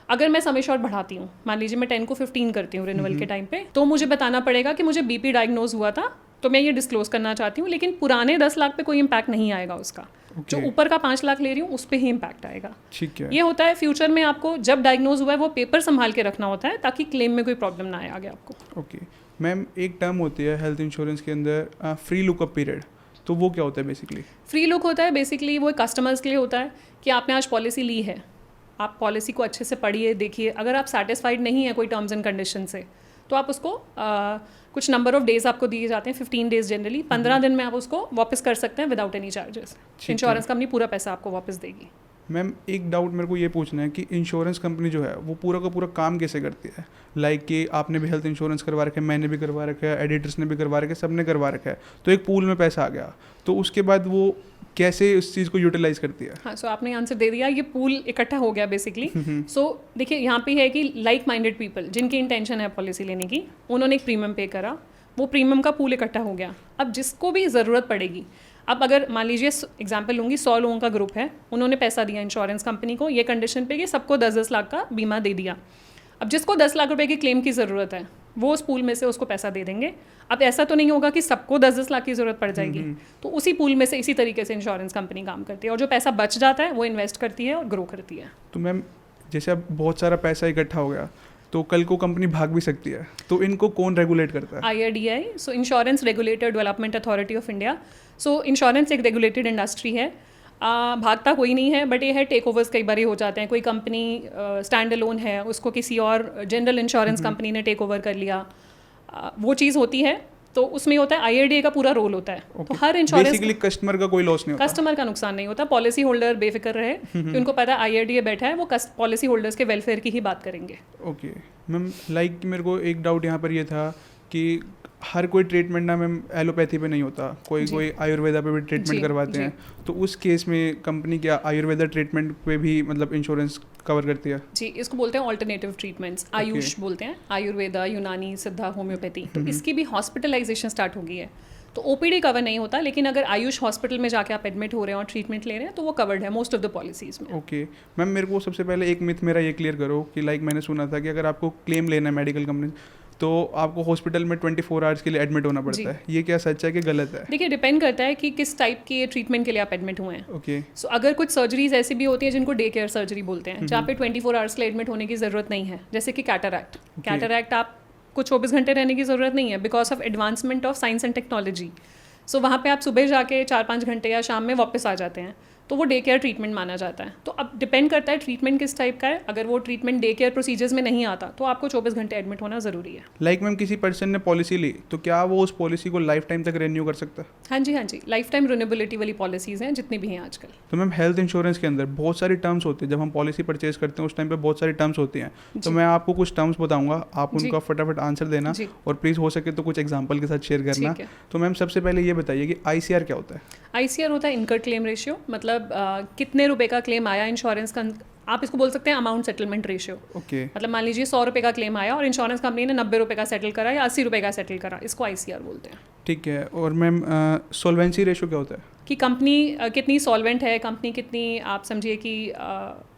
अगर मैं सम एश्योर्ड बढ़ाती हूँ, मान लीजिए मैं 10 को 15 करती हूँ रिन्यूअल के टाइम पे, तो मुझे बताना पड़ेगा कि मुझे बीपी डायग्नोज हुआ था, तो मैं ये डिस्क्लोज करना चाहती हूँ, लेकिन पुराने 10 लाख पे कोई इम्पैक्ट नहीं आएगा उसका। जो ऊपर का 5 लाख ले रही हूँ उस पर ही इम्पैक्ट आएगा। ठीक है। ये होता है फ्यूचर में आपको जब डायग्नोज हुआ है वो पेपर संभाल के रखना होता है, ताकि क्लेम में कोई प्रॉब्लम ना आए आगे आपको। ओके मैम, एक टर्म होती है हेल्थ इंश्योरेंस के अंदर फ्री लुकअप पीरियड, तो वो क्या होता है बेसिकली? फ्री लुक होता है बेसिकली वो कस्टमर्स के लिए होता है कि आपने आज पॉलिसी ली है, आप पॉलिसी को अच्छे से पढ़िए, देखिए, अगर आप सेटिस्फाइड नहीं है कोई टर्म्स एंड कंडीशन से, तो आप उसको कुछ नंबर ऑफ डेज आपको दिए जाते हैं, 15 डेज जनरली, 15 दिन में आप उसको वापस कर सकते हैं without any charges. Insurance company पूरा पैसा आपको वापस देगी। मैम एक डाउट मेरे को ये पूछना है कि इंश्योरेंस कंपनी जो है वो पूरा का पूरा काम कैसे करती है? लाइक कि आपने भी हेल्थ इंश्योरेंस करवा रखा है, मैंने भी करवा रखा है, एडिटर्स ने भी करवा रखा है, सबने करवा रखा है, तो एक पूल में पैसा आ गया, तो उसके बाद वो कैसे उस चीज़ को यूटिलाइज करती है? हाँ, सो आपने आंसर दे दिया, ये पूल इकट्ठा हो गया बेसिकली। सो देखिए यहाँ पे है कि लाइक माइंडेड पीपल जिनकी इंटेंशन है पॉलिसी लेने की, उन्होंने एक प्रीमियम पे करा, वो प्रीमियम का पूल इकट्ठा हो गया। अब जिसको भी ज़रूरत पड़ेगी, अब अगर मान लीजिए एग्जांपल लूँगी, 100 लोगों का ग्रुप है, उन्होंने पैसा दिया इंश्योरेंस कंपनी को ये कंडीशन पे कि सबको 10-10 लाख का बीमा दे दिया। अब जिसको 10 लाख रुपए की क्लेम की ज़रूरत है, वो उस पूल में से उसको पैसा दे देंगे। अब ऐसा तो नहीं होगा कि सबको 10-10 लाख की ज़रूरत पड़ जाएगी, तो उसी पूल में से इसी तरीके से इंश्योरेंस कंपनी काम करती है, और जो पैसा बच जाता है वो इन्वेस्ट करती है और ग्रो करती है। तो मैम जैसे अब बहुत सारा पैसा इकट्ठा हो गया, तो कल को कंपनी भाग भी सकती है, तो इनको कौन रेगुलेट करता है? IRDAI, so insurance regulator development authority of India. So insurance एक रेगुलेटेड इंडस्ट्री है, भागता कोई नहीं है, बट ये है टेक ओवर्स कई बार हो जाते हैं। कोई कंपनी स्टैंड अलोन है, उसको किसी और जनरल इंश्योरेंस कंपनी ने टेक ओवर कर लिया, वो चीज़ होती है। तो उसमें होता है IRDA का पूरा रोल होता है। तो हर इंश्योरेंस बेसिकली कस्टमर का कोई लॉस नहीं होता। कस्टमर का नुकसान नहीं होता, पॉलिसी होल्डर बेफिक्र रहे कि उनको पता है IRDA बैठा है, वो पॉलिसी होल्डर्स के वेलफेयर की ही बात करेंगे। ओके मैम, लाइक मेरे को एक डाउट यहाँ पर ये था कि हर कोई ट्रीटमेंट ना मैम एलोपैथी पे नहीं होता, कोई आयुर्वेदा पे भी ट्रीटमेंट करवाते हैं, तो उस केस में कंपनी क्या आयुर्वेदा ट्रीटमेंट पे भी मतलब इंश्योरेंस कवर करती है? जी, इसको बोलते हैं ऑल्टरनेटिव ट्रीटमेंट्स, आयुष बोलते हैं, आयुर्वेदा, यूनानी, सिद्धा, होम्योपैथी। तो इसकी भी हॉस्पिटलाइजेशन स्टार्ट हो गई है। तो OPD कवर नहीं होता, लेकिन अगर आयुष हॉस्पिटल में जाके आप एडमिट हो रहे हैं और ट्रीटमेंट ले रहे हैं तो वो कवर्ड है मोस्ट ऑफ द पॉलिसीज में। ओके मैम, मेरे को सबसे पहले एक मिथ मेरा ये क्लियर करो कि लाइक मैंने सुना था कि अगर आपको क्लेम लेना है मेडिकल कंपनी तो आपको हॉस्पिटल में 24 आवर्स के लिए एडमिट होना पड़ता है, ये क्या सच है कि गलत है? देखिए, डिपेंड करता है कि किस टाइप के ट्रीटमेंट के लिए आप एडमिट हुए हैं। ओके सो अगर कुछ सर्जरीज ऐसी भी होती हैं जिनको डे केयर सर्जरी बोलते हैं, जहाँ पे 24 आवर्स के लिए एडमिट होने की ज़रूरत नहीं है, जैसे कि कैटरैक्ट आपको 24 घंटे रहने की ज़रूरत नहीं है because of advancement of science and technology. So वहाँ पे आप सुबह जाके 4-5 घंटे या शाम में वापस आ जाते हैं, तो वो डे केयर ट्रीटमेंट माना जाता है। तो अब डिपेंड करता है ट्रीटमेंट किस टाइप का है। अगर वो ट्रीटमेंट डे केयर प्रोसीजर्स में नहीं आता तो आपको 24 घंटे एडमिट होना ज़रूरी है। लाइक मैम, किसी पर्सन ने पॉलिसी ली तो क्या वो उस पॉलिसी को लाइफ टाइम तक रेन्यू कर सकता है? हाँ जी, लाइफ टाइम रिन्यूएबिलिटी वाली पॉलिसीज़ हैं जितनी भी हैं आजकल। तो मैम, हेल्थ इंश्योरेंस के अंदर बहुत सारी टर्म्स होती है, जब हम पॉलिसी परचेज करते हैं उस टाइम पे बहुत सारी टर्म्स होती हैं, तो मैं आपको कुछ टर्म्स बताऊंगा, आप उनका फटाफट आंसर देना और प्लीज़ हो सके तो कुछ एग्जाम्पल के साथ शेयर करना। तो मैम सबसे पहले ये बताइए कि ICR क्या होता है? ICR होता है इनकर्ड क्लेम रेशियो, मतलब कितने रुपए का क्लेम आया इंश्योरेंस का, आप इसको बोल सकते हैं अमाउंट सेटलमेंट रेशियो। ओके मतलब मान लीजिए 100 रुपये का क्लेम आया और इंश्योरेंस कंपनी ने 90 रुपये का सेटल करा या 80 रुपये का सेटल करा, इसको ICR बोलते हैं। ठीक है। और मैम सॉल्वेंसी रेशियो क्या होता है? कि कंपनी कितनी सॉल्वेंट है, कंपनी कितनी, आप समझिए कि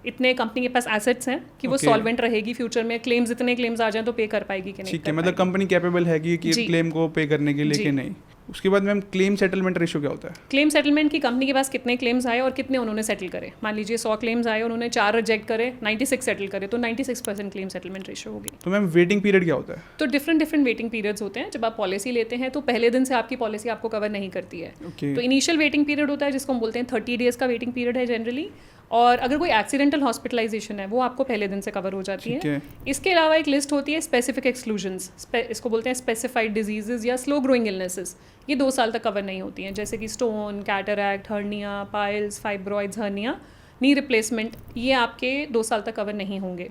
इतने कंपनी के पास एसेट्स हैं कि वो सॉल्वेंट रहेगी, फ्यूचर में क्लेम्स इतने क्लेम्स आ जाएं तो पे कर पाएगी कि नहीं। ठीक है, मतलब कंपनी कैपेबल है कि क्लेम को पे करने के लिए कि नहीं। उसके बाद मैम क्लेम सेटलमेंट रेशियो क्या होता है? क्लेम सेटलमेंट की कंपनी के पास कितने क्लेम्स आए और कितने उन्होंने सेटल करे। मान लीजिए 100 क्लेम्स आए, उन्होंने 4 रिजेक्ट करे, 96 सेटल करे, तो 96% क्लेम सेटलमेंट रेशियो होगी। तो मैम वेटिंग पीरियड क्या होता है? तो डिफरेंट वेटिंग पीरियड्स होते हैं। जब आप पॉलिसी लेते हैं तो पहले दिन से आपकी पॉलिसी आपको कवर नहीं करती है। तो इनिशियल वेटिंग पीरियड होता है जिसको हम बोलते हैं 30 डेज का वेटिंग पीरियड है जनरली, और अगर कोई एक्सीडेंटल हॉस्पिटलाइजेशन है वो आपको पहले दिन से कवर हो जाती है। इसके अलावा एक लिस्ट होती है स्पेसिफिक एक्सक्लूजन्स, इसको बोलते हैं स्पेसिफाइड डिजीजेज या स्लो ग्रोइंग इलनेसेस, ये 2 साल तक कवर नहीं होती हैं, जैसे कि stone, cataract, hernia, piles, fibroids, hernia, knee replacement, ये आपके 2 साल तक कवर नहीं होंगे।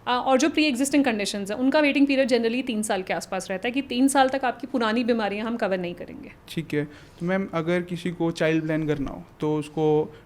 और जो प्री एग्जिस्टिंग कंडीशंस हैं उनका वेटिंग पीरियड जनरली 3 साल के आसपास रहता है कि 3 साल तक आपकी पुरानी बीमारियां हम कवर नहीं करेंगे। ठीक है। तो मैम अगर किसी को चाइल्ड प्लान करना हो तो उसको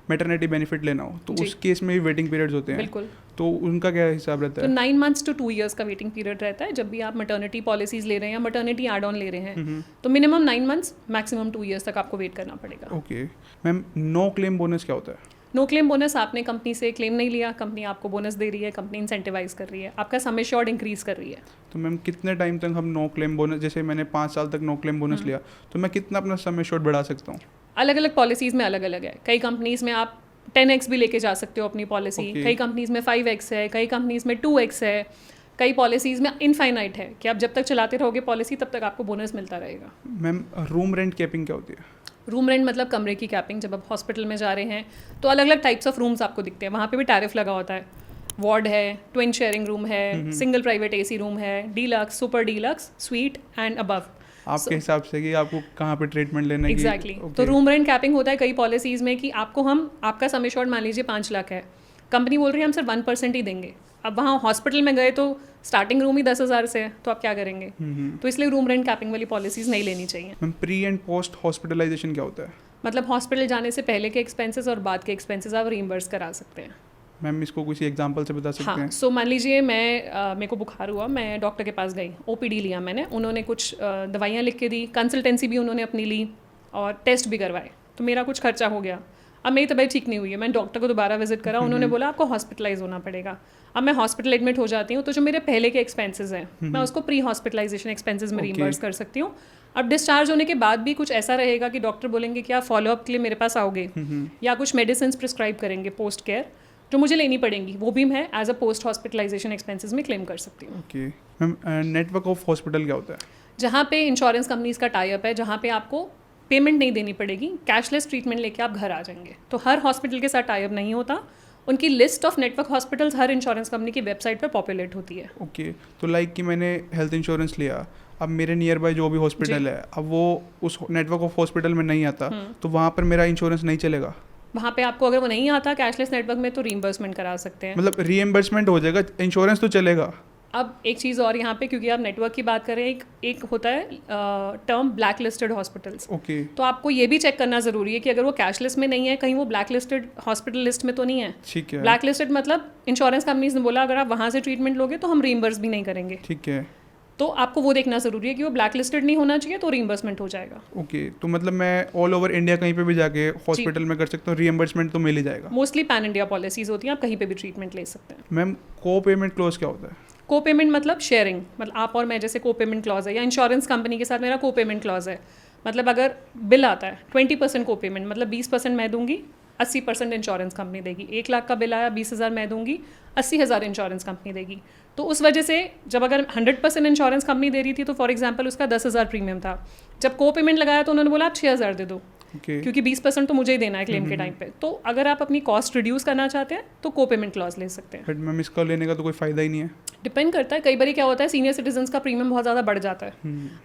मैटरनिटी बेनिफिट लेना हो तो उस केस में भी वेटिंग पीरियड्स होते हैं? बिल्कुल। तो उनका क्या हिसाब रहता है? तो 9 months to 2 years का वेटिंग पीरियड रहता है जब भी आप मैटरनिटी पॉलिसीज ले रहे हैं या मैटरनिटी एड ऑन ले रहे हैं, तो मिनिमम 9 months, मैक्सिमम 2 years तक आपको वेट करना पड़ेगा। Okay ma'am, no claim bonus क्या होता है? नो क्लेम बोनस, आपने कंपनी से क्लेम नहीं लिया, कंपनी आपको बोनस दे रही है, कंपनी इंसेंटिवाइज कर रही है, आपका सम एश्योर्ड इंक्रीज कर रही है। तो मैम कितने टाइम तक हम नो क्लेम बोनस, जैसे मैंने 5 साल तक नो क्लेम बोनस लिया, तो मैं कितना अपना सम एश्योर्ड बढ़ा सकता हूँ? अलग अलग पॉलिसीज़ में अलग अलग है। कई कंपनीज में आप 10x भी लेके जा सकते हो अपनी पॉलिसी, कई कंपनीज में 5x है, कई कंपनीज में 2x है, कई पॉलिसीज़ में इनफाइनाइट है कि आप जब तक चलाते रहोगे पॉलिसी तब तक आपको बोनस मिलता रहेगा। मैम रूम रेंट कैपिंग क्या होती है? रूम रेंट मतलब कमरे की कैपिंग। जब आप हॉस्पिटल में जा रहे हैं तो अलग अलग टाइप्स ऑफ रूम्स आपको दिखते हैं, वहाँ पे भी टैरिफ लगा होता है। वार्ड है, ट्विन शेयरिंग रूम है, सिंगल प्राइवेट AC रूम है, deluxe, super deluxe, sweet and above, आपके हिसाब से कि आपको कहाँ पे ट्रीटमेंट लेना है। एग्जैक्टली। तो रूम रेंट कैपिंग होता है कई पॉलिसीज़ में कि आपका सम एश्योर्ड मान लीजिए 5 लाख है, कंपनी बोल रही है हम सिर्फ 1% ही देंगे। अब वहाँ हॉस्पिटल में गए तो स्टार्टिंग रूम ही 10,000 से है, तो आप क्या करेंगे? तो इसलिए रूम रेंट कैपिंग वाली पॉलिसीज़ नहीं लेनी चाहिए। Ma'am pre and post hospitalization क्या होता है? मतलब हॉस्पिटल जाने से पहले के एक्सपेंसेस और बाद के एक्सपेंसेस आप रीइंबर्स करा सकते हैं। मैम इसको किसी एग्जांपल से बता सकते हैं? सो मान लीजिए मेरे को बुखार हुआ, मैं डॉक्टर के पास गई, OPD लिया मैंने, उन्होंने कुछ दवाइयाँ लिख के दी, कंसल्टेंसी भी उन्होंने अपनी ली और टेस्ट भी करवाए, तो मेरा कुछ खर्चा हो गया। अब मेरी तबीयत ठीक नहीं हुई है, मैंने डॉक्टर को दोबारा विजिट करा, उन्होंने बोला आपको हॉस्पिटलाइज होना पड़ेगा। अब मैं हॉस्पिटल एडमिट हो जाती हूँ तो जो मेरे पहले के एक्सपेंसेस हैं मैं उसको प्री हॉस्पिटलाइजेशन एक्सपेंसेस में रीइंबर्स कर सकती हूँ। अब डिस्चार्ज होने के बाद भी कुछ ऐसा रहेगा कि डॉक्टर बोलेंगे कि आप फॉलोअप के लिए मेरे पास आओगे या कुछ मेडिसिन प्रिस्क्राइब करेंगे पोस्ट केयर जो मुझे लेनी पड़ेंगी, वो भी मैं as a post hospitalization expenses में क्लेम कर सकती हूँ। Okay ma'am, network of hospital क्या होता है? जहाँ पे इंश्योरेंस कंपनीज का टाई अप है, जहाँ पे आपको पेमेंट नहीं देनी पड़ेगी, कैशलेस ट्रीटमेंट लेके आप घर आ जाएंगे। तो हर हॉस्पिटल के साथ टाई अप नहीं होता, उनकी list of network hospitals her insurance company की वेबसाइट पर पॉपुलेट होती है। ओके तो लाइक कि मैंने हेल्थ इंश्योरेंस लिया, अब मेरे नियर बाय जो भी हॉस्पिटल है, अब वो उस नेटवर्क ऑफ हॉस्पिटल में नहीं आता, तो वहाँ पर मेरा इंश्योरेंस नहीं चलेगा? वहाँ पे आपको अगर वो नहीं आता कैशलेस नेटवर्क में तो रीइंबर्समेंट करा सकते हैं। मतलब रीएम्बर्समेंट हो जाएगा, इंश्योरेंस तो चलेगा? अब एक चीज़ और यहाँ पे, क्योंकि आप नेटवर्क की बात कर रहे हैं, एक होता है term black listed hospitals. Okay. तो आपको ये भी चेक करना ज़रूरी है कि अगर वो कैशलेस में नहीं है, कहीं वो ब्लैक लिस्टेड हॉस्पिटल लिस्ट में तो नहीं है। ठीक है। ब्लैक लिस्टेड मतलब इंश्योरेंस कंपनीज ने बोला अगर आप वहाँ से ट्रीटमेंट लोगे तो हम रीइंबर्स भी नहीं करेंगे। ठीक है। तो आपको वो देखना ज़रूरी है कि वो ब्लैक लिस्टेड नहीं होना चाहिए, तो रीइंबर्समेंट हो जाएगा। ओके, तो मतलब मैं ऑल ओवर इंडिया कहीं पे भी जाके हॉस्पिटल में कर सकता हूँ, रीएम्बर्समेंट तो मिल ही जाएगा? मोस्टली पैन इंडिया पॉलिसीज़ होती हैं, आप कहीं पे भी ट्रीटमेंट ले सकते हैं। मैम को पेमेंट क्लोज क्या होता है? को पेमेंट मतलब शेयरिंग, मतलब आप और मैं जैसे को पेमेंट क्लॉज है, या इंश्योरेंस कंपनी के साथ मेरा को पेमेंट क्लॉज है। मतलब अगर बिल आता है 20% को पेमेंट, मतलब 20% मैं दूंगी, 80% इंश्योरेंस कंपनी देगी। 1 लाख का बिल आया, 20,000 मैं दूंगी, 80,000 इंश्योरेंस कंपनी देगी। तो उस वजह से जब अगर 100% इंश्योरेंस कंपनी दे रही थी तो फॉर एग्जांपल उसका 10,000 प्रीमियम था, जब को पेमेंट लगाया तो उन्होंने बोला आप 6,000 दे दो, क्योंकि 20% तो मुझे ही देना है क्लेम के टाइम पे। तो अगर आप अपनी कॉस्ट रिड्यूस करना चाहते हैं तो को पेमेंट क्लॉज ले सकते हैं। बट मैम इसका लेने का तो कोई फ़ायदा ही नहीं है। डिपेंड करता है, कई बार क्या होता है सीनियर सिटीजन्स का प्रीमियम बहुत ज़्यादा बढ़ जाता है।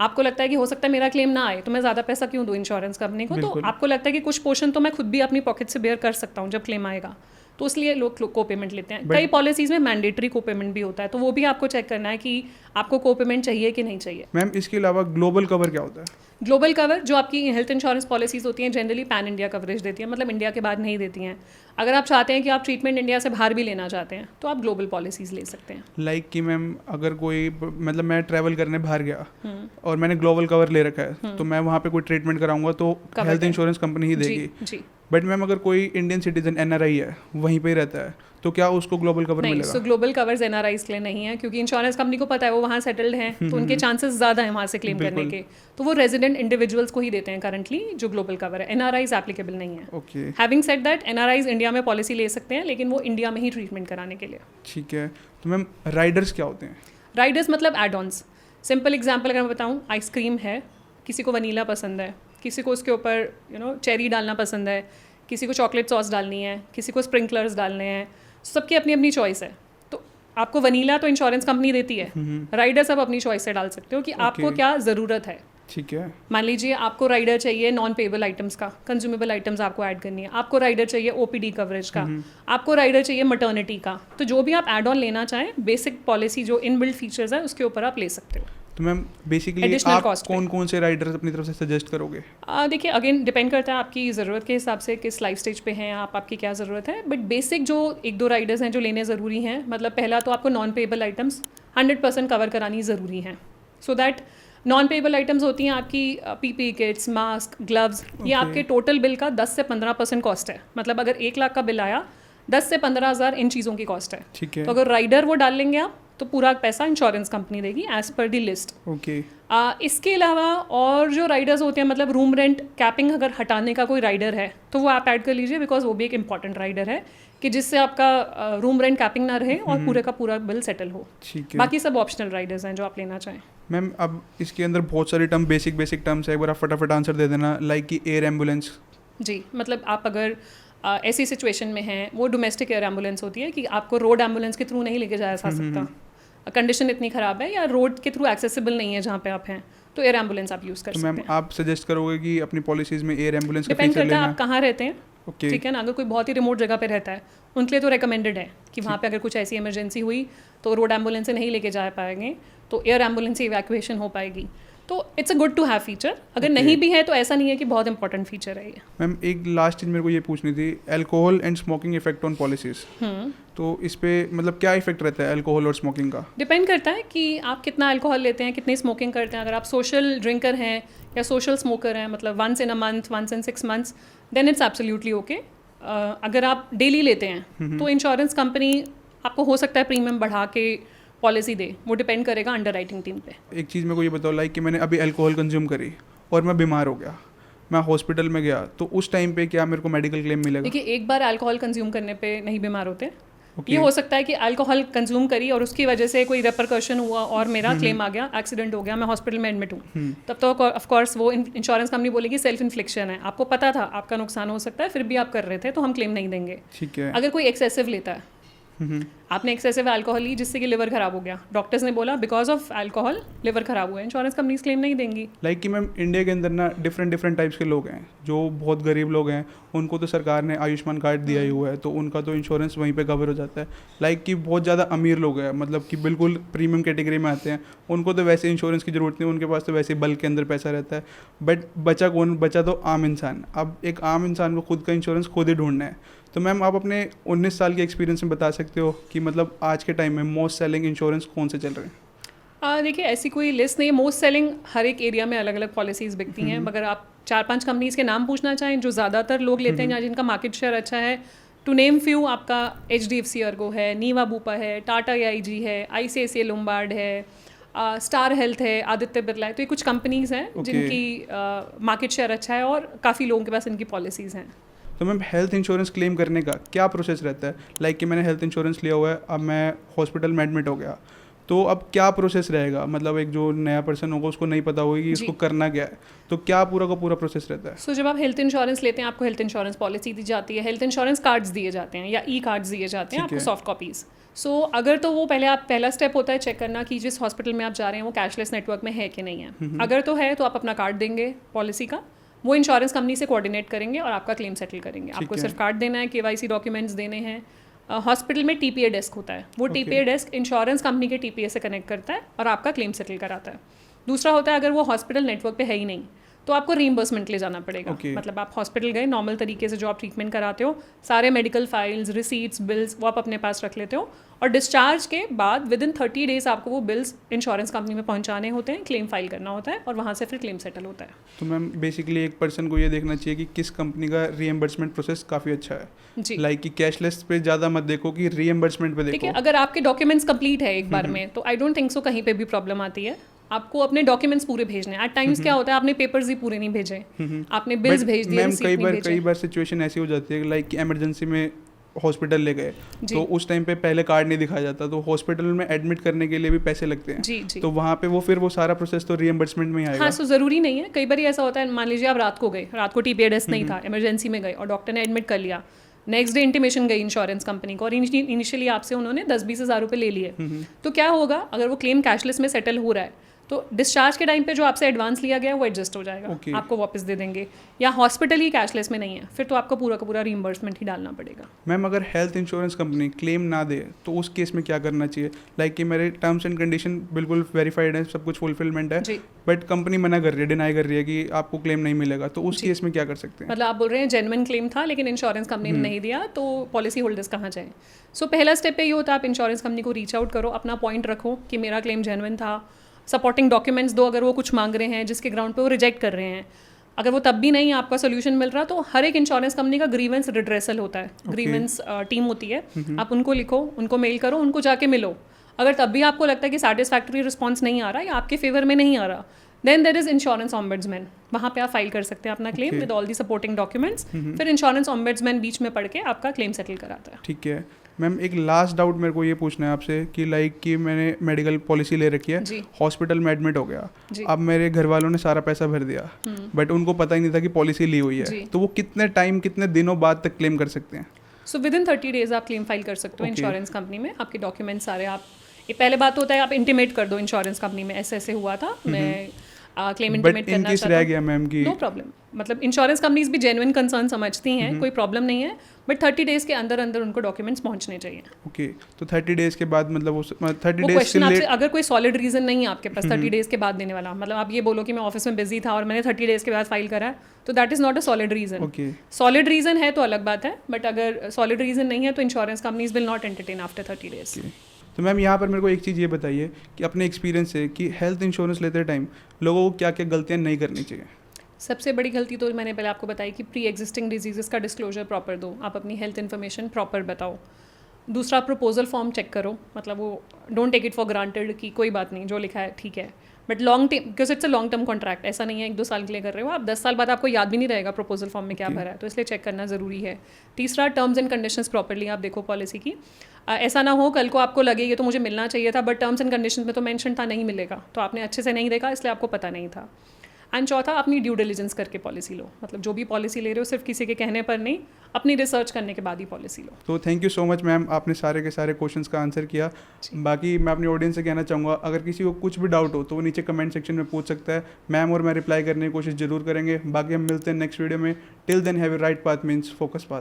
आपको लगता है कि हो सकता है मेरा क्लेम ना आए तो मैं ज़्यादा पैसा क्यों दूँ इंश्योरेंस कंपनी को, तो आपको लगता है कि कुछ पोर्शन तो मैं खुद भी अपनी पॉकेट से बेयर कर सकता हूँ जब क्लेम आएगा, तो इसलिए लोग को पेमेंट लेते हैं। कई पॉलिसीज़ में मैंडेटरी को पेमेंट भी होता है, तो वो भी आपको चेक करना है कि आपको को पेमेंट चाहिए कि नहीं चाहिए। मैम इसके अलावा ग्लोबल कवर क्या होता है? ग्लोबल कवर जो आपकी हेल्थ इंश्योरेंस पॉलिसीज़ होती हैं जनरली पैन इंडिया कवरेज देती हैं, मतलब इंडिया के बाद नहीं देती हैं। अगर आप चाहते हैं कि आप ट्रीटमेंट इंडिया से बाहर भी लेना चाहते हैं तो आप ग्लोबल पॉलिसीज़ ले सकते हैं। लाइक कि मैम अगर कोई मतलब मैं ट्रैवल करने बाहर गया और मैंने ग्लोबल कवर ले रखा है, तो मैं वहाँ पे कोई ट्रीटमेंट कराऊंगा तो हेल्थ इंश्योरेंस कंपनी ही देगी? जी। बट मैम अगर कोई इंडियन सिटीजन NRI है, वहीं पे ही रहता है, तो क्या उसको ग्लोबल कवर नहीं, मिलेगा? सो ग्लोबल कवर्स NRIs के लिए नहीं है, क्योंकि इंश्योरेंस कंपनी को पता है वो वहाँ सेटल्ड हैं, तो उनके चांसेस ज़्यादा हैं वहाँ से क्लेम करने के, तो वो रेजिडेंट इंडिविजुअल्स को ही देते हैं करंटली जो ग्लोबल कवर है। NRIs एप्लीकेबल नहीं है। Okay. Having said that NRIs India में पॉलिसी ले सकते हैं, लेकिन वो इंडिया में ही ट्रीटमेंट कराने के लिए। ठीक है। तो मैम राइडर्स क्या होते हैं? राइडर्स मतलब एड ऑन्स। सिंपल एग्जाम्पल अगर मैं बताऊँ, आइसक्रीम है, किसी को वनीला पसंद है, किसी को उसके ऊपर चेरी डालना पसंद है, किसी को चॉकलेट सॉस डालनी है, किसी को स्प्रिंकलर्स डालने हैं, सबकी अपनी अपनी चॉइस है। तो आपको वनीला तो इंश्योरेंस कंपनी देती है, राइडर आप अपनी चॉइस से डाल सकते हो कि आपको क्या ज़रूरत है। ठीक है। मान लीजिए आपको राइडर चाहिए नॉन पेबल आइटम्स का, कंज्यूमेबल आइटम्स आपको ऐड करनी है, आपको राइडर चाहिए OPD कवरेज का, आपको राइडर चाहिए मटर्निटी का, तो जो भी आप एड ऑन लेना चाहें बेसिक पॉलिसी जो इनबिल्ट फीचर्स है उसके ऊपर आप ले सकते हो। तो मैम बेसिकली आप कौन कौन से राइडर्स अपनी तरफ से सजेस्ट करोगे? देखिए अगेन डिपेंड करता है आपकी ज़रूरत के हिसाब से, किस लाइफ स्टेज पे हैं आप, आपकी क्या ज़रूरत है। बट बेसिक जो 1-2 राइडर्स हैं जो लेने ज़रूरी हैं, मतलब पहला तो आपको नॉन पेबल आइटम्स 100% कवर करानी ज़रूरी हैं। So that non payable items होती हैं आपकी PPE किट्स, मास्क, ग्लव्स, ये आपके टोटल बिल का 10 से 15% कॉस्ट है। मतलब अगर 1 लाख का बिल आया, 10 से 15,000 इन चीज़ों की कॉस्ट है। ठीक है। तो अगर राइडर वो डाल लेंगे आप तो पूरा पैसा इंश्योरेंस कंपनी देगी एज पर दी लिस्ट। ओके। इसके अलावा और जो राइडर्स होते हैं, मतलब रूम रेंट कैपिंग अगर हटाने का कोई राइडर है तो वो आप ऐड कर लीजिए, बिकॉज वो भी एक इंपॉर्टेंट राइडर है कि जिससे आपका रूम रेंट कैपिंग ना रहे और पूरे का पूरा बिल सेटल हो। ठीक है। बाकी सब ऑप्शनल राइडर्स हैं जो आप लेना चाहें। मैम अब इसके अंदर बहुत सारे टर्म बेसिक टर्म्स है, एक बार आप फटाफट आंसर दे देना। लाइक कि एयर एम्बुलेंस। जी, मतलब आप अगर ऐसी सिचुएशन में हैं, वो डोमेस्टिक एयर एम्बुलेंस होती है कि आपको रोड एम्बुलेंस के थ्रू नहीं लेके जाया जा सकता, कंडीशन इतनी ख़राब है या रोड के थ्रू एक्सेसिबल नहीं है जहाँ पे आप हैं, तो एयर एम्बुलेंस आप यूज़ कर सकते हैं। मैम आप सजेस्ट करोगे कि अपनी पॉलिसीज़ में एयर एम्बुलेंस का डिपेंड फीचर करता लेना? है आप कहाँ रहते हैं। ठीक है ना, अगर कोई बहुत ही रिमोट जगह पे रहता है उनके लिए तो रिकमेंडेड है कि वहाँ पे अगर कुछ ऐसी इमरजेंसी हुई तो रोड एम्बुलेंस से नहीं लेके जा पाएंगे, तो एयर एम्बुलेंस से इवैक्यूएशन हो पाएगी। तो it's a good to have feature. अगर नहीं भी है तो ऐसा नहीं है कि बहुत इंपॉर्टेंट फीचर है ये। मैम एक लास्ट चीज़ मेरे को ये पूछनी थी, alcohol and smoking effect on policies. तो इस पे मतलब क्या इफेक्ट रहता है अल्कोहल और स्मोकिंग का? डिपेंड करता है कि आप कितना अल्कोहल लेते हैं, कितनी स्मोकिंग करते हैं। अगर आप सोशल ड्रिंकर हैं या सोशल स्मोकर हैं, मतलब once in a month, once in 6 months, then it's absolutely okay. अगर आप डेली लेते हैं तो इंश्योरेंस कंपनी आपको हो सकता है प्रीमियम बढ़ा के पॉलिसी दे, वो डिपेंड करेगा अंडर राइटिंग टीम पे। एक चीज़ मेरे को ये बताओ, लाइक कि मैंने अभी अल्कोहल कंज्यूम करी और मैं बीमार हो गया, मैं हॉस्पिटल में गया, तो उस टाइम पे क्या मेरे को मेडिकल क्लेम मिलेगा? देखिए एक बार अल्कोहल कंज्यूम करने पे नहीं बीमार होते। ये हो सकता है कि अल्कोहल कंज्यूम करी और उसकी वजह से कोई रेपरकशन हुआ और मेरा क्लेम आ गया, एक्सीडेंट हो गया, मैं हॉस्पिटल में एडमिट हूँ, तब तो ऑफ कोर्स वो इंश्योरेंस कंपनी बोलेगी सेल्फ इन्फ्लिक्शन है, आपको पता था आपका नुकसान हो सकता है, फिर भी आप कर रहे थे तो हम क्लेम नहीं देंगे। ठीक है। अगर कोई एक्सेसिव लेता है आपने एक्सेसिव अल्कोहल ली जिससे कि लिवर खराब हो गया, डॉक्टर्स ने बोला बिकॉज ऑफ अल्कोहल लिवर खराब हुआ है, इंश्योरेंस कंपनीज क्लेम नहीं देंगी। लाइक कि मैम इंडिया के अंदर ना डिफरेंट टाइप्स के लोग हैं, जो बहुत गरीब लोग हैं, उनको तो सरकार ने आयुष्मान कार्ड दिया ही हुआ है, तो उनका तो इंश्योरेंस वहीं पे कवर हो जाता है। लाइक कि बहुत ज़्यादा अमीर लोग हैं, मतलब कि बिल्कुल प्रीमियम कैटेगरी में आते हैं, उनको तो वैसे इंश्योरेंस की ज़रूरत नहीं, उनके पास तो वैसे बल्क के अंदर पैसा रहता है। बट बचा कौन? बचा तो आम इंसान। अब एक आम इंसान को खुद का इंश्योरेंस खुद ही ढूंढना है। तो मैम आप अपने 19 साल के एक्सपीरियंस में बता सकते हो कि मतलब आज के टाइम में मोस्ट सेलिंग इंश्योरेंस कौन से चल रहे हैं? देखिए ऐसी कोई लिस्ट नहीं है, मोस्ट सेलिंग हर एक एरिया में अलग अलग पॉलिसीज़ बिकती हैं, मगर आप 4-5 कंपनीज़ के नाम पूछना चाहें जो ज़्यादातर लोग लेते हैं या जिनका मार्केट शेयर अच्छा है, टू नेम फ्यू, आपका HDFC अर्गो है, नीवा बूपा है, टाटा AIG है, ICICI लोम्बार्ड है, स्टार हेल्थ है, आदित्य बिरला है। तो ये कुछ कंपनीज़ हैं जिनकी मार्केट शेयर अच्छा है और काफ़ी लोगों के पास इनकी पॉलिसीज़ हैं। तो मैम हेल्थ इंश्योरेंस क्लेम करने का क्या प्रोसेस रहता है? लाइक कि मैंने हेल्थ इंश्योरेंस लिया हुआ है, अब मैं हॉस्पिटल में एडमिट हो गया, तो अब क्या प्रोसेस रहेगा? मतलब एक जो नया पर्सन होगा उसको नहीं पता होगी कि इसको करना क्या है, तो क्या पूरा का पूरा प्रोसेस रहता है? सो जब आप हेल्थ इंश्योरेंस लेते हैं, आपको हेल्थ इंश्योरेंस पॉलिसी दी जाती है, हेल्थ इंश्योरेंस कार्ड्स दिए जाते हैं या कार्ड्स दिए जाते हैं आपको, सॉफ्ट कॉपीज़। सो अगर तो वो पहला स्टेप होता है चेक करना कि जिस हॉस्पिटल में आप जा रहे हैं वो कैशलेस नेटवर्क में है कि नहीं है। अगर तो है तो आप अपना कार्ड देंगे पॉलिसी का, वो इंश्योरेंस कंपनी से कोऑर्डिनेट करेंगे और आपका क्लेम सेटल करेंगे। आपको सिर्फ कार्ड देना है, KYC डॉक्यूमेंट्स देने हैं। हॉस्पिटल में TPA डेस्क होता है, वो TPA डेस्क इंश्योरेंस कंपनी के TPA से कनेक्ट करता है और आपका क्लेम सेटल कराता है। दूसरा होता है अगर वो हॉस्पिटल नेटवर्क पे है ही नहीं तो आपको रीइंबर्समेंट ले जाना पड़ेगा। मतलब आप हॉस्पिटल गए, नॉर्मल तरीके से जो आप ट्रीटमेंट कराते हो, सारे मेडिकल फाइल्स, रिसीट्स, बिल्स वो आप अपने पास रख लेते हो और डिस्चार्ज के बाद विदिन 30 डेज आपको वो बिल्स इंश्योरेंस कंपनी में पहुंचाने होते हैं, क्लेम फाइल करना होता है और वहाँ से फिर क्लेम सेटल होता है। तो मैम बेसिकली एक पर्सन को ये देखना चाहिए कि किस कंपनी का रीएम्बर्समेंट प्रोसेस काफ़ी अच्छा है जी। लाइक कि कैशलेस पे ज़्यादा मत देखो कि रीएम्बर्समेंट पे देखो। ठीक है, अगर आपके डॉक्यूमेंट्स कंप्लीट है एक बार में तो आई डोंट थिंक सो कहीं पे भी प्रॉब्लम आती है। आपको अपने डॉक्यूमेंट्स पूरे भेजने हैं। एट टाइम्स क्या होता है, आपने पेपर्स ही पूरे नहीं भेजे, आपने बिल्स भेज दिए, मैम कई बार सिचुएशन ऐसी हो जाती है लाइक कि इमरजेंसी में हॉस्पिटल ले गए तो उस टाइम पे पहले कार्ड नहीं दिखाया जाता, तो हॉस्पिटल में एडमिट करने के लिए भी पैसे लगते हैं। जी। तो वहाँ पे वो फिर वो सारा प्रोसेस तो रीएम्बर्समेंट में ही आएगा। हाँ, सो ज़रूरी नहीं है। कई बार ऐसा होता है, मान लीजिए आप रात को गए, रात को TPA डेस्क नहीं था, इमरजेंसी में गए और डॉक्टर ने एडमिट कर लिया, नेक्स्ट डे इंटीमेशन गई इंश्योरेंस कंपनी को और इनिशियली आपसे उन्होंने 10-20 हज़ार रुपये ले लिए। तो क्या होगा, अगर वो क्लेम कैशलेस में सेटल हो रहा है तो डिस्चार्ज के टाइम पे जो आपसे एडवांस लिया गया है वो एडजस्ट हो जाएगा, आपको वापस दे देंगे। या हॉस्पिटल ही कैशलेस में नहीं है फिर तो आपको पूरा का पूरा रीइंबर्समेंट ही डालना पड़ेगा। मैम अगर हेल्थ इंश्योरेंस कंपनी क्लेम ना दे तो उस केस में क्या करना चाहिए? लाइक कि मेरे टर्म्स एंड कंडीशन बिल्कुल वेरीफाइड है, सब कुछ फुलफिलमेंट है, बट कंपनी मना कर रही है, डिनाई कर रही है कि आपको क्लेम नहीं मिलेगा, तो उस केस में क्या कर सकते हैं? मतलब आप बोल रहे हैं जेन्युइन क्लेम था लेकिन इंश्योरेंस कंपनी ने नहीं दिया, तो पॉलिसी होल्डर्स कहाँ जाएँ? सो पहला स्टेप ये होता है, आप इंश्योरेंस कंपनी को रीच आउट करो, अपना पॉइंट रखो कि मेरा क्लेम जेन्युइन था, सपोर्टिंग डॉक्यूमेंट्स दो अगर वो कुछ मांग रहे हैं जिसके ग्राउंड पे वो रिजेक्ट कर रहे हैं। अगर वो तब भी नहीं आपका सोल्यूशन मिल रहा तो हर एक इंश्योरेंस कंपनी का ग्रीवेंस रिड्रेसल होता है, ग्रीवेंस टीम होती है, आप उनको लिखो, उनको मेल करो, उनको जाके मिलो। अगर तब भी आपको लगता है कि सैटिस्फैक्टरी रिस्पॉन्स नहीं आ रहा या आपके फेवर में नहीं आ रहा, then there is insurance ombudsman, वहाँ पे आप फाइल कर सकते हैं अपना claim with all the supporting documents. फिर इंश्योरेंस ऑम्बड्समैन बीच में पढ़ के आपका क्लेम सेटल कराता है। ठीक है मैम, एक लास्ट डाउट मेरे को ये पूछना है आपसे कि लाइक कि मैंने मेडिकल पॉलिसी ले रखी है, हॉस्पिटल में एडमिट हो गया, अब मेरे घर वालों ने सारा पैसा भर दिया, बट उनको पता ही नहीं था कि पॉलिसी ली हुई है, तो वो कितने दिनों बाद तक क्लेम कर सकते हैं? सो विदिन 30 डेज आप क्लेम फाइल कर सकते हो इंश्योरेंस कंपनी में। आपके डॉक्यूमेंट्स सारे आप, ये पहले बात होता है आप इंटीमेट कर दो इंश्योरेंस कंपनी में, ऐसे हुआ था, मैं क्लेम इंटीमेट करना चाहता रह गया मैम की, नो प्रॉब्लम। मतलब इंश्योरेंस कंपनीज भी जेन्युइन कंसर्न समझती हैं, कोई प्रॉब्लम नहीं है, बट 30 डेज के अंदर अंदर उनको डॉक्यूमेंट्स पहुंचने चाहिए। ओके, तो 30 डेज के बाद मतलब 30 डेज क्वेश्चन आपसे, अगर कोई सॉलिड रीजन नहीं है आपके पास 30 डेज के बाद देने वाला, मतलब आप ये बोलो कि मैं ऑफिस में बिजी था और मैंने 30 डेज के बाद फाइल करा है, तो that is not a solid reason. Solid reason है तो अलग बात है, बट अगर सॉलिड रीजन नहीं है तो insurance companies will not entertain after 30 days. तो मैम यहाँ पर मेरे को एक चीज़ ये बताइए कि अपने एक्सपीरियंस से कि हेल्थ इंश्योरेंस लेते टाइम लोगों को क्या क्या गलतियाँ नहीं करनी चाहिए? सबसे बड़ी गलती तो मैंने पहले आपको बताई कि प्री एग्जिस्टिंग डिजीज़ का डिस्क्लोजर प्रॉपर दो, आप अपनी हेल्थ इन्फॉर्मेशन प्रॉपर बताओ। दूसरा, प्रपोजल फॉर्म चेक करो, मतलब वो don't take it for granted कि कोई बात नहीं जो लिखा है ठीक है, but long term, because it's a long term contract, ऐसा नहीं है 1-2 साल के लिए कर रहे हो आप, 10 साल बाद आपको याद भी नहीं रहेगा प्रपोजल फॉर्म में क्या भरा है, तो इसलिए चेक करना ज़रूरी है। तीसरा, टर्म्स एंड कंडीशंस प्रॉपर्ली आप देखो पॉलिसी की, ऐसा ना हो कल को आपको लगे ये तो मुझे मिलना चाहिए था बट टर्म्स एंड कंडीशंस में तो मेंशन था नहीं मिलेगा, तो आपने अच्छे से नहीं देखा इसलिए आपको पता नहीं था। एंड चौथा, अपनी ड्यू डिलिजेंस करके पॉलिसी लो, मतलब जो भी पॉलिसी ले रहे हो सिर्फ किसी के कहने पर नहीं, अपनी रिसर्च करने के बाद ही पॉलिसी लो। तो thank you so much ma'am, आपने सारे के सारे क्वेश्चंस का आंसर किया। बाकी मैं अपनी ऑडियंस से कहना चाहूँगा, अगर किसी को कुछ भी डाउट हो तो वो नीचे कमेंट सेक्शन में पूछ सकता है, मैम और मैं रिप्लाई करने की कोशिश जरूर करेंगे। बाकी हम मिलते हैं नेक्स्ट वीडियो में। Till then have a right path means focus path.